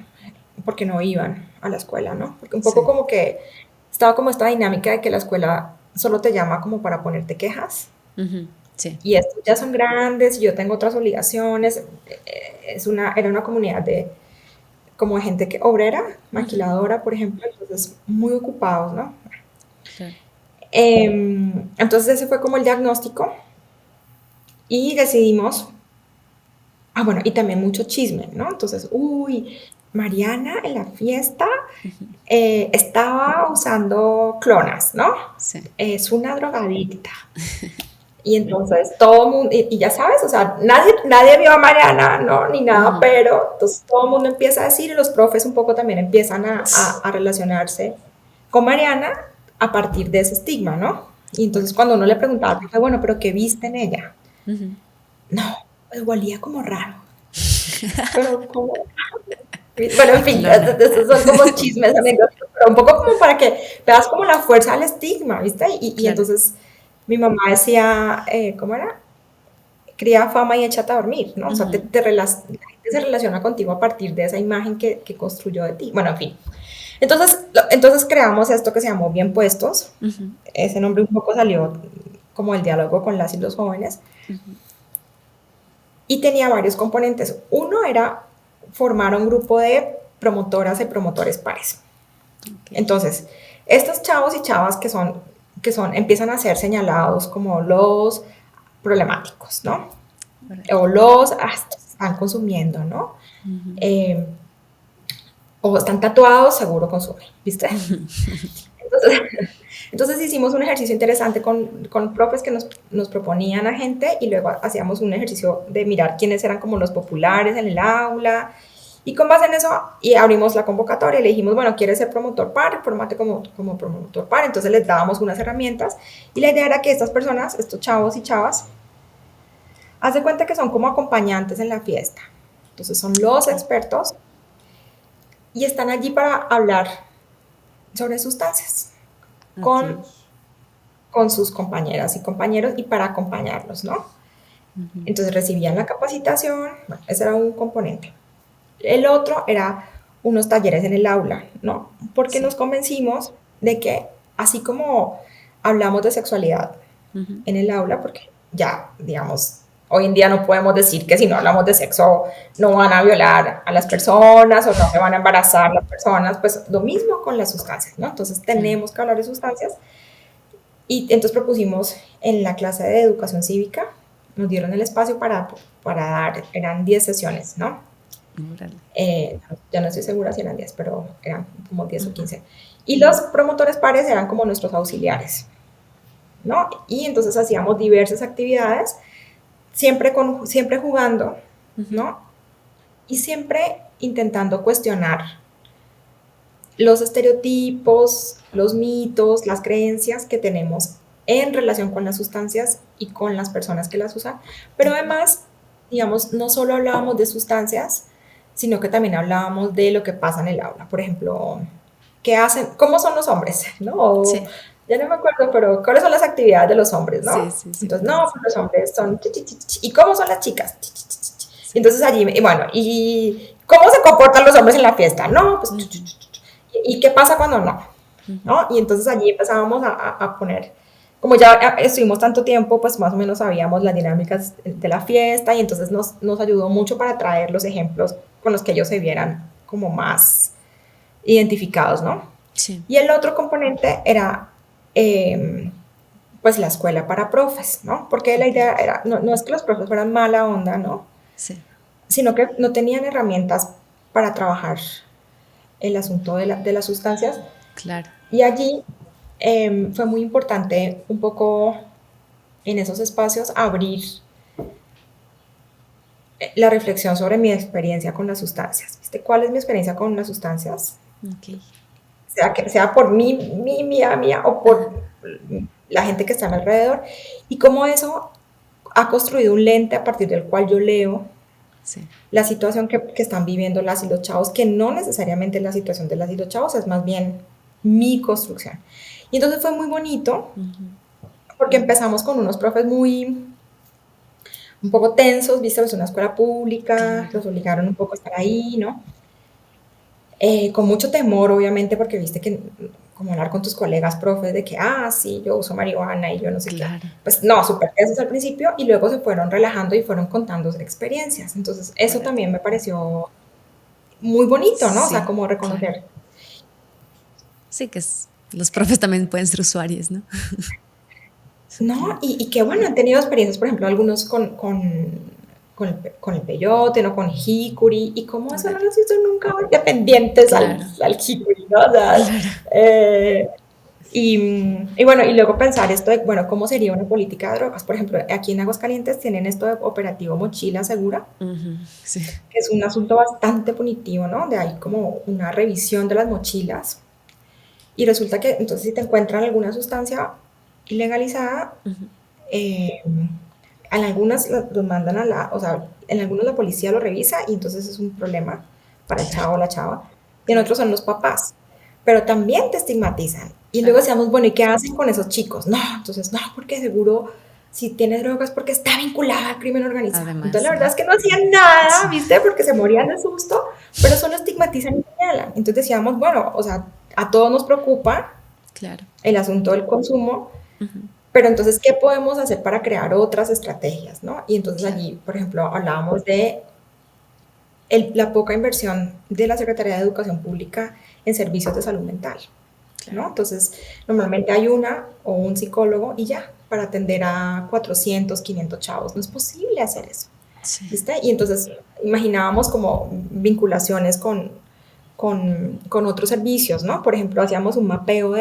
porque no iban a la escuela, ¿no? Porque un poco Sí. como que estaba como esta dinámica de que la escuela solo te llama como para ponerte quejas Ujú, sí. y estos ya son grandes y yo tengo otras obligaciones. Era una comunidad como de gente obrera, Ujú, maquiladora, por ejemplo, entonces muy ocupados, ¿no? claro. Entonces ese fue como el diagnóstico y decidimos, bueno, y también mucho chisme, ¿no? Entonces, uy, Mariana en la fiesta Ujú, estaba usando clonas, ¿no? sí. Es una drogadicta. Y entonces todo el mundo, y ya sabes, o sea, nadie vio a Mariana, ¿no? Ni nada, Ujú. pero entonces todo el mundo empieza a decir, y los profes un poco también empiezan a relacionarse con Mariana a partir de ese estigma, ¿no? Y entonces Órale. cuando uno le preguntaba al profe, bueno, pero ¿qué viste en ella? Ujú. No, pues olía como raro. Pero como, bueno, en fin, Clona. estos son como chismes, anécdotas, pero un poco como para que veas como la fuerza del estigma, ¿viste? Y Claro. entonces mi mamá decía, ¿cómo era? Cría fama y échate a dormir, ¿no? O sea, Ujú, la gente se relaciona contigo a partir de esa imagen que construyó de ti. Bueno, en fin. Entonces creamos esto que se llamó Bien Puestos. ujú, Ese nombre un poco salió como el diálogo con las y los jóvenes. ujú. Y tenía varios componentes. Uno era formar un grupo de promotoras y promotores pares. Ok. Entonces, estos chavos y chavas empiezan a ser señalados como los problemáticos, ¿no? Órale. O los están consumiendo, ¿no? Ujú. Eh, o están tatuados, seguro consumen, ¿viste? Entonces, entonces hicimos un ejercicio interesante con profes que nos proponían a gente y luego hacíamos un ejercicio de mirar quiénes eran como los populares en el aula y con base en eso y abrimos la convocatoria y le dijimos, bueno, ¿quieres ser promotor par? Formate como promotor par. Entonces les dábamos unas herramientas y la idea era que estas personas, estos chavos y chavas, haz de cuenta que son como acompañantes en la fiesta. Entonces son los expertos y están allí para hablar sobre sustancias con, Ok. con sus compañeras y compañeros y para acompañarlos, ¿no? Ujú. Entonces recibían la capacitación, bueno, ese era un componente. El otro era unos talleres en el aula, ¿no? Porque Sí. nos convencimos de que así como hablamos de sexualidad Ujú. en el aula, porque ya, digamos, hoy en día no podemos decir que si no hablamos de sexo no van a violar a las Claro, personas o no se van a embarazar las personas, pues lo mismo con las sustancias, ¿no? Entonces claro. tenemos que hablar de sustancias y entonces propusimos en la clase de educación cívica, nos dieron el espacio para dar, eran 10 sesiones, ¿no? Órale. Ya no estoy segura si eran 10, pero eran como 10 o Ujú. 15. Y los promotores pares eran como nuestros auxiliares, ¿no? Y entonces hacíamos diversas actividades, siempre jugando, Ujú. ¿no? Y siempre intentando cuestionar los estereotipos, los mitos, las creencias que tenemos en relación con las sustancias y con las personas que las usan. Pero además, digamos, no solo hablábamos de sustancias, sino que también hablábamos de lo que pasa en el aula. Por ejemplo, ¿qué hacen? ¿Cómo son los hombres? ¿No? O, Sí, ya no me acuerdo, pero ¿cuáles son las actividades de los hombres? sí, ¿No? sí, sí, Entonces, sí, no, sí. pues los hombres son... ¿Y cómo son las chicas? Y Sí. entonces allí, y bueno, ¿y cómo se comportan los hombres en la fiesta? No, pues... Ujú. ¿Y qué pasa cuando no? Ujú. ¿No? Y entonces allí empezábamos a poner, como ya estuvimos tanto tiempo, pues más o menos sabíamos las dinámicas de la fiesta y entonces nos ayudó mucho para traer los ejemplos con los que ellos se vieran como más identificados, ¿no? Sí, Y el otro componente era eh, pues la escuela para profes, ¿no? Porque la ok. idea era, no es que los profes fueran mala onda, ¿no? Sí, Sino que no tenían herramientas para trabajar el asunto de las sustancias. claro. Y allí fue muy importante un poco en esos espacios abrir la reflexión sobre mi experiencia con las sustancias. ¿Viste? ¿Cuál es mi experiencia con las sustancias? Ok. Sea que sea por mía, o Ajá. por la gente que está a mi alrededor. Y cómo eso ha construido un lente a partir del cual yo leo Sí. la situación que están viviendo las y los chavos, que no necesariamente es la situación de las y los chavos, es más bien mi construcción. Y entonces fue muy bonito Ujú. porque empezamos con unos profes un poco tensos, viste, es una escuela pública, Claro. los obligaron un poco a estar ahí, ¿no? Con mucho temor, obviamente, porque viste que como hablar con tus colegas profes de que, sí, yo uso marihuana y yo no sé qué. Claro. Pues no, súper tensos al principio y luego se fueron relajando y fueron contando experiencias. Entonces, eso Órale. también me pareció muy bonito, ¿no? O sea, Sí, como claro. reconocer. Sí, que los profes también pueden ser usuarios, ¿no? No, Supongo. y que bueno, han tenido experiencias, por ejemplo, algunos con el peyote, ¿no? Con jicuri, y cómo eso no Órale. los hizo nunca dependientes Claro. al jicuri, ¿no? O sea, Claro. eh, y bueno, y luego pensar esto de, bueno, ¿cómo sería una política de drogas? Por ejemplo, aquí en Aguascalientes tienen esto de operativo Mochila Segura, Ujú. Sí. que es un asunto bastante punitivo, ¿no? De ahí como una revisión de las mochilas, y resulta que entonces si te encuentran alguna sustancia ilegalizada, Ujú. eh, en algunas los mandan o sea, en algunos la policía lo revisa y entonces es un problema para el Claro. chavo o la chava, y en Claro. otros son los papás, pero también te estigmatizan. Y luego Claro. decíamos, bueno, ¿y qué hacen con esos chicos? No, entonces no, porque seguro si tiene drogas porque está vinculada al crimen organizado. Además, Entonces la verdad sí. es que no hacían nada, Sí. ¿viste? Porque se morían de susto, pero solo estigmatizan y señalan. Entonces decíamos, bueno, o sea, a todos nos preocupa Claro. el asunto del consumo, Ujú. pero entonces, ¿qué podemos hacer para crear otras estrategias, no? Y entonces Claro. allí, por ejemplo, hablábamos de la poca inversión de la Secretaría de Educación Pública en servicios de salud mental, Claro. ¿no? Entonces, normalmente hay una o un psicólogo y ya, para atender a 400, 500 chavos. No es posible hacer eso, Sí. ¿viste? Y entonces imaginábamos como vinculaciones con otros servicios, ¿no? Por ejemplo, hacíamos un mapeo Ujú.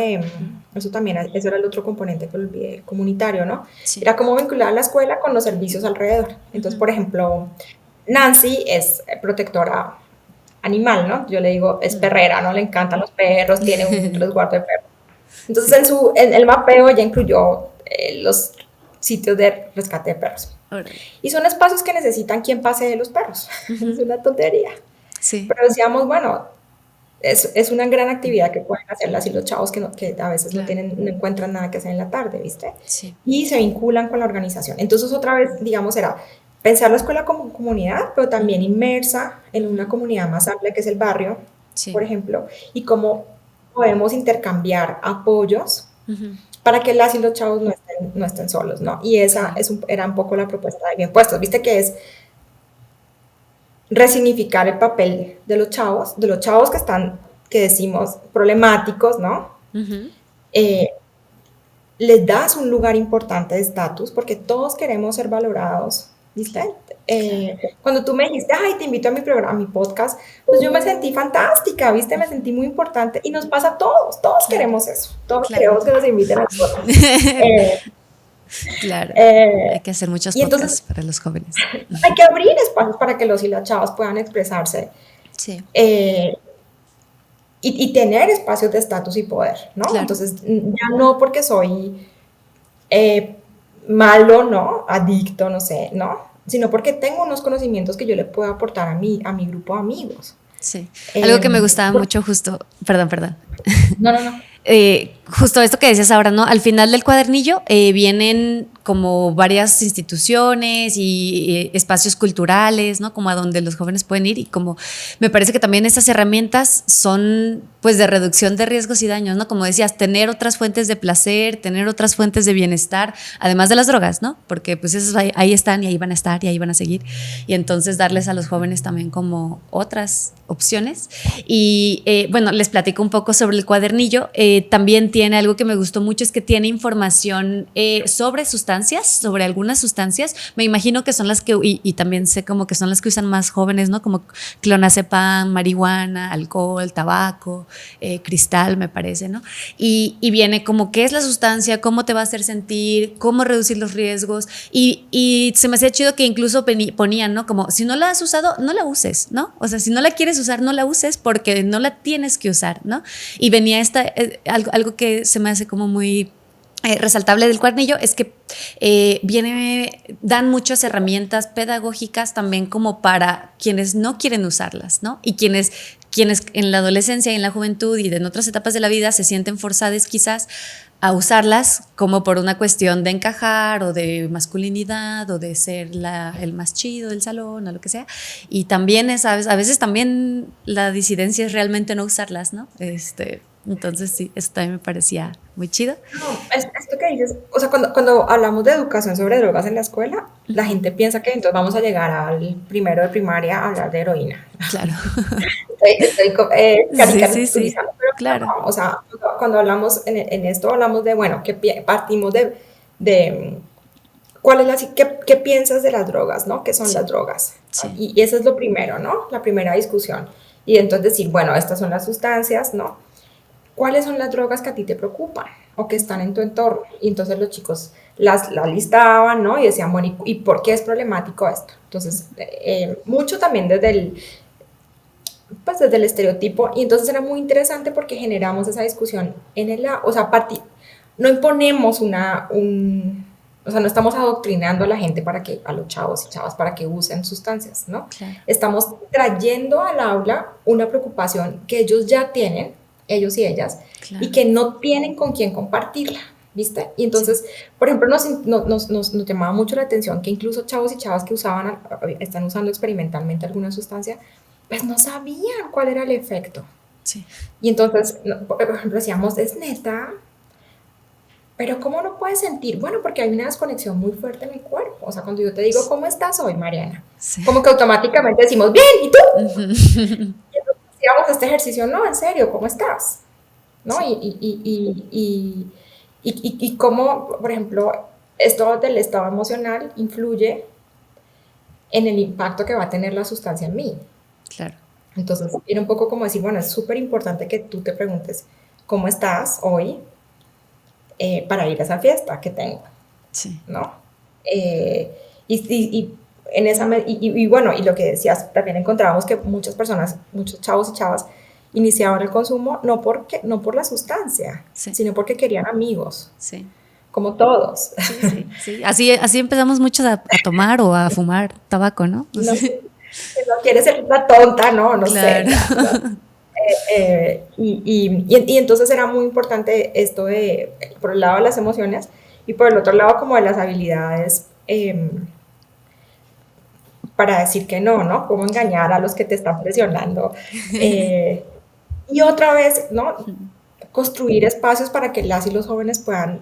eso también, eso era el otro componente que olvidé, comunitario, ¿no? Sí. Era cómo vincular la escuela con los servicios alrededor. Entonces, Ujú. por ejemplo, Nancy es protectora animal, ¿no? Yo le digo, es Mm. perrera, ¿no? Le encantan los perros, tiene un resguardo de perros. Entonces, en el mapeo ya incluyó los sitios de rescate de perros. Órale. Y son espacios que necesitan quien pasee los perros. Es una tontería. Sí, Pero decíamos, bueno, es una gran actividad que pueden hacer así los chavos que a veces claro. no encuentran nada que hacer en la tarde, ¿viste? Sí. Y se vinculan con la organización. Entonces, otra vez, digamos, era pensar la escuela como comunidad, pero también inmersa en una comunidad más amplia que es el barrio, Sí. por ejemplo, y cómo podemos intercambiar apoyos Ujú. para que las y los chavos no estén solos, ¿no? Y esa Claro. era un poco la propuesta de Bien Puestos. Viste que es resignificar el papel de los chavos que están, que decimos, problemáticos, ¿no? Ujú. Eh, Les das un lugar importante de estatus porque todos queremos ser valorados, ¿viste? Claro. Claro. Cuando tú me dijiste, ay, te invito a mi programa, a mi podcast, pues yo me sentí fantástica, ¿viste? Me sentí muy importante y nos pasa a todos, todos Claro. queremos eso, todos Claro. queremos que nos inviten a cosas. Eh, Claro. Hay eh, que hacer muchos y entonces podcasts para los jóvenes. hay que abrir espacios para que los y las chavas puedan expresarse Sí, eh, y tener espacios de estatus y poder, ¿no? claro. Entonces, ya no porque soy eh, malo, ¿no? Adicto, no sé, ¿no? Sino porque tengo unos conocimientos que yo le puedo aportar a mi grupo de amigos. Sí. Algo que me gustaba Por- mucho justo, perdón. no, no, no. Justo esto que decías ahora, ¿no? Al final del cuadernillo vienen como varias instituciones y espacios culturales, ¿no? Como a donde los jóvenes pueden ir y como me parece que también estas herramientas son pues de reducción de riesgos y daños, ¿no? Como decías, tener otras fuentes de placer, tener otras fuentes de bienestar, además de las drogas, ¿no? Porque pues esas ahí están y ahí van a estar y ahí van a seguir. Y entonces darles a los jóvenes también como otras opciones. Y bueno, les platico un poco sobre el cuadernillo. También tiene algo que me gustó mucho, es que tiene información sobre sustancias, sobre algunas sustancias. Me imagino que son las que, y también sé como que son las que usan más jóvenes, ¿no? Como clonazepam, marihuana, alcohol, tabaco, cristal, me parece, ¿no? Y viene como qué es la sustancia, cómo te va a hacer sentir, cómo reducir los riesgos. Y se me hacía chido que incluso ponían, ¿no? Como si no la has usado, no la uses, ¿no? O sea, si no la quieres usar, no la uses porque no la tienes que usar, ¿no? Y venía algo que se me hace como muy resaltable del cuadernillo es que dan muchas herramientas pedagógicas también como para quienes no quieren usarlas, ¿no? Y quienes en la adolescencia y en la juventud y en otras etapas de la vida se sienten forzadas quizás a usarlas como por una cuestión de encajar o de masculinidad o de ser el más chido del salón o lo que sea. Y también a veces también la disidencia es realmente no usarlas, ¿no? Entonces sí, eso también me parecía muy chido. No, esto que dices, o sea, cuando hablamos de educación sobre drogas en la escuela, la gente piensa que entonces vamos a llegar al primero de primaria a hablar de heroína. Claro. Estoy Sí, caricaturizando, pero claro. no, o sea, cuando hablamos en esto, hablamos de, bueno, que partimos de ¿cuál es qué piensas de las drogas, ¿no? ¿Qué son Sí, las drogas? sí, Y eso es lo primero, ¿no? La primera discusión. Y entonces decir, bueno, estas son las sustancias, ¿no? ¿Cuáles son las drogas que a ti te preocupan o que están en tu entorno? Y entonces los chicos las listaban, ¿no? Y decían, bueno, ¿y por qué es problemático esto? Entonces, mucho también pues desde el estereotipo. Y entonces era muy interesante porque generamos esa discusión o sea, no imponemos o sea, no estamos adoctrinando a la gente a los chavos y chavas para que usen sustancias, ¿no? claro. Estamos trayendo al aula una preocupación que ellos ya tienen, ellos y ellas, Claro. y que no tienen con quién compartirla, ¿viste? Y entonces, Sí. por ejemplo, nos llamaba mucho la atención que incluso chavos y chavas que están usando experimentalmente alguna sustancia, pues no sabían cuál era el efecto. Sí. Y entonces, por ejemplo, decíamos, es neta, pero ¿cómo no puedes sentir? Bueno, porque hay una desconexión muy fuerte en el cuerpo. O sea, cuando yo te digo, ¿cómo estás hoy, Mariana? Sí. Como que automáticamente decimos, bien, ¿y tú? Y entonces hacíamos este ejercicio, no, en serio, ¿cómo estás? ¿No? Sí. Y cómo, por ejemplo, esto del estado emocional influye en el impacto que va a tener la sustancia en mí. Claro. Entonces, era un poco como decir, bueno, es súper importante que tú te preguntes, ¿cómo estás hoy? Para ir a esa fiesta que tengo, Sí. ¿no? En bueno, y lo que decías, también encontrábamos que muchas personas, muchos chavos y chavas, iniciaban el consumo no por la sustancia, Sí. sino porque querían amigos. Sí. como todos. Sí. Así empezamos muchos a tomar o a fumar tabaco, ¿no? No, no quieres ser la tonta, ¿no? No Claro. sé. Y entonces era muy importante esto de, por el lado de las emociones y por el otro lado como de las habilidades para decir que no, ¿no? Cómo engañar a los que te están presionando. Y otra vez, ¿no? Construir espacios para que las y los jóvenes puedan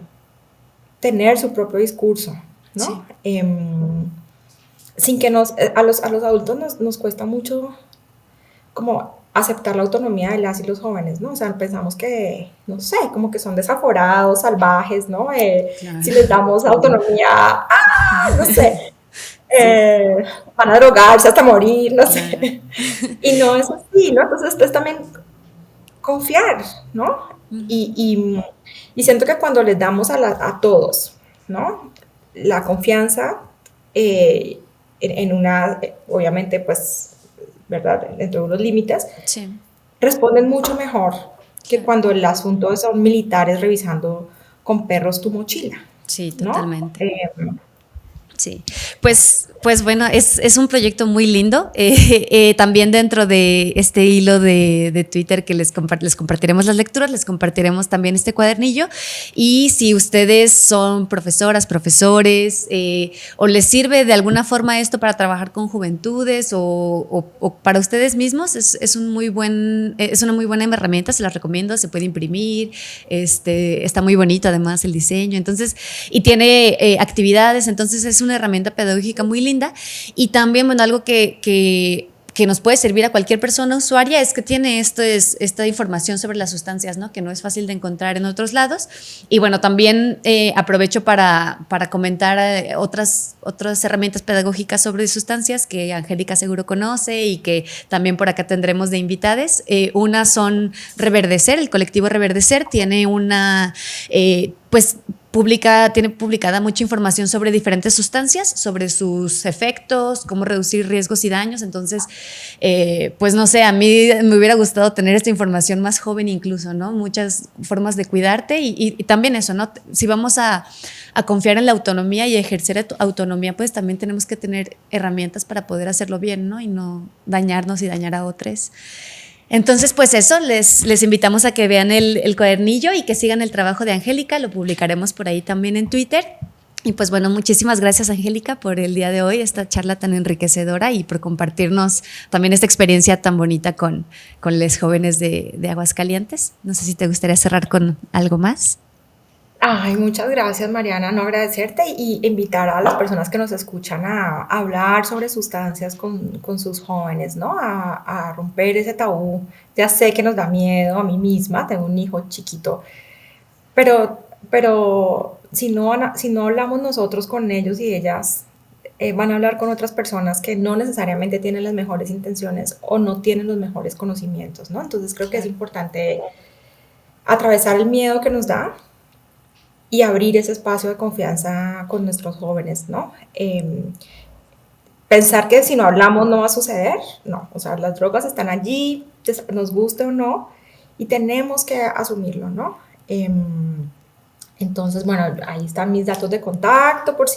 tener su propio discurso, ¿no? Sí. Sin que a los adultos nos cuesta mucho como aceptar la autonomía de las y los jóvenes, ¿no? O sea, pensamos que, no sé, como que son desaforados, salvajes, ¿no? Claro. Si les damos autonomía, no sé, van a drogarse hasta morir, no sé. Y no es así, ¿no? Entonces es también confiar, ¿no? Y siento que cuando les damos a todos, ¿no? La confianza en una, obviamente, pues, ¿verdad? Dentro de unos límites, sí, responden mucho mejor que cuando el asunto son militares revisando con perros tu mochila. Sí, totalmente. ¿No? Sí, pues bueno, es un proyecto muy lindo. También dentro de este hilo de Twitter que les compartiremos las lecturas, les compartiremos también este cuadernillo. Y si ustedes son profesoras, profesores, o les sirve de alguna forma esto para trabajar con juventudes o para ustedes mismos, es una muy buena herramienta, se las recomiendo, se puede imprimir, está muy bonito además el diseño, entonces, y tiene actividades, entonces es una herramienta pedagógica muy linda. Y también, bueno, algo que nos puede servir a cualquier persona usuaria es que tiene esta información sobre las sustancias, ¿no? Que no es fácil de encontrar en otros lados. Y bueno, también aprovecho para comentar otras herramientas pedagógicas sobre sustancias que Angélica seguro conoce y que también por acá tendremos de invitades. Una son Reverdecer, el colectivo Reverdecer tiene una, tiene publicada mucha información sobre diferentes sustancias, sobre sus efectos, cómo reducir riesgos y daños. Entonces, pues no sé, a mí me hubiera gustado tener esta información más joven incluso, ¿no? Muchas formas de cuidarte y también eso, ¿no? Si vamos a confiar en la autonomía y ejercer autonomía, pues también tenemos que tener herramientas para poder hacerlo bien, ¿no? Y no dañarnos y dañar a otros. Entonces, pues eso, les invitamos a que vean el cuadernillo y que sigan el trabajo de Angélica, lo publicaremos por ahí también en Twitter. Y pues bueno, muchísimas gracias Angélica por el día de hoy, esta charla tan enriquecedora y por compartirnos también esta experiencia tan bonita con los jóvenes de Aguascalientes. No sé si te gustaría cerrar con algo más. Ay, muchas gracias Mariana, no agradecerte y invitar a las personas que nos escuchan a hablar sobre sustancias con sus jóvenes, ¿no? A romper ese tabú. Ya sé que nos da miedo, a mí misma, tengo un hijo chiquito, pero si no hablamos nosotros con ellos y ellas, van a hablar con otras personas que no necesariamente tienen las mejores intenciones o no tienen los mejores conocimientos, ¿no? Entonces creo que es importante atravesar el miedo que nos da y abrir ese espacio de confianza con nuestros jóvenes, ¿no? Pensar que si no hablamos no va a suceder, no, o sea, las drogas están allí, nos guste o no, y tenemos que asumirlo, ¿no? Entonces, bueno, ahí están mis datos de contacto por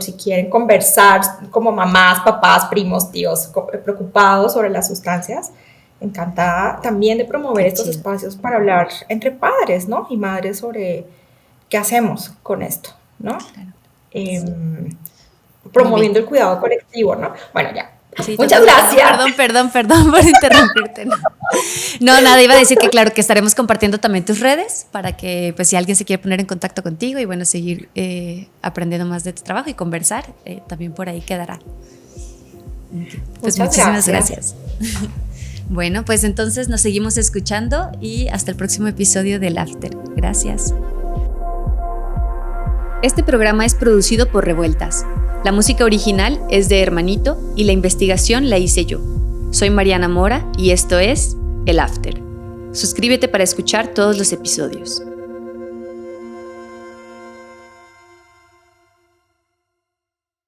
si quieren conversar como mamás, papás, primos, tíos, preocupados sobre las sustancias. Encantada también de promover estos espacios para hablar entre padres, ¿no? Y madres sobre qué hacemos con esto, ¿no? Claro. Promoviendo el cuidado colectivo, ¿no? Bueno, ya. Sí, muchas gracias. Perdón por interrumpirte. No, nada, iba a decir que claro, que estaremos compartiendo también tus redes para que pues si alguien se quiere poner en contacto contigo y bueno, seguir aprendiendo más de tu trabajo y conversar, también por ahí quedará. Pues muchísimas gracias. Bueno, pues entonces nos seguimos escuchando y hasta el próximo episodio del After. Gracias. Este programa es producido por Revueltas. La música original es de Hermanito y la investigación la hice yo. Soy Mariana Mora y esto es El After. Suscríbete para escuchar todos los episodios.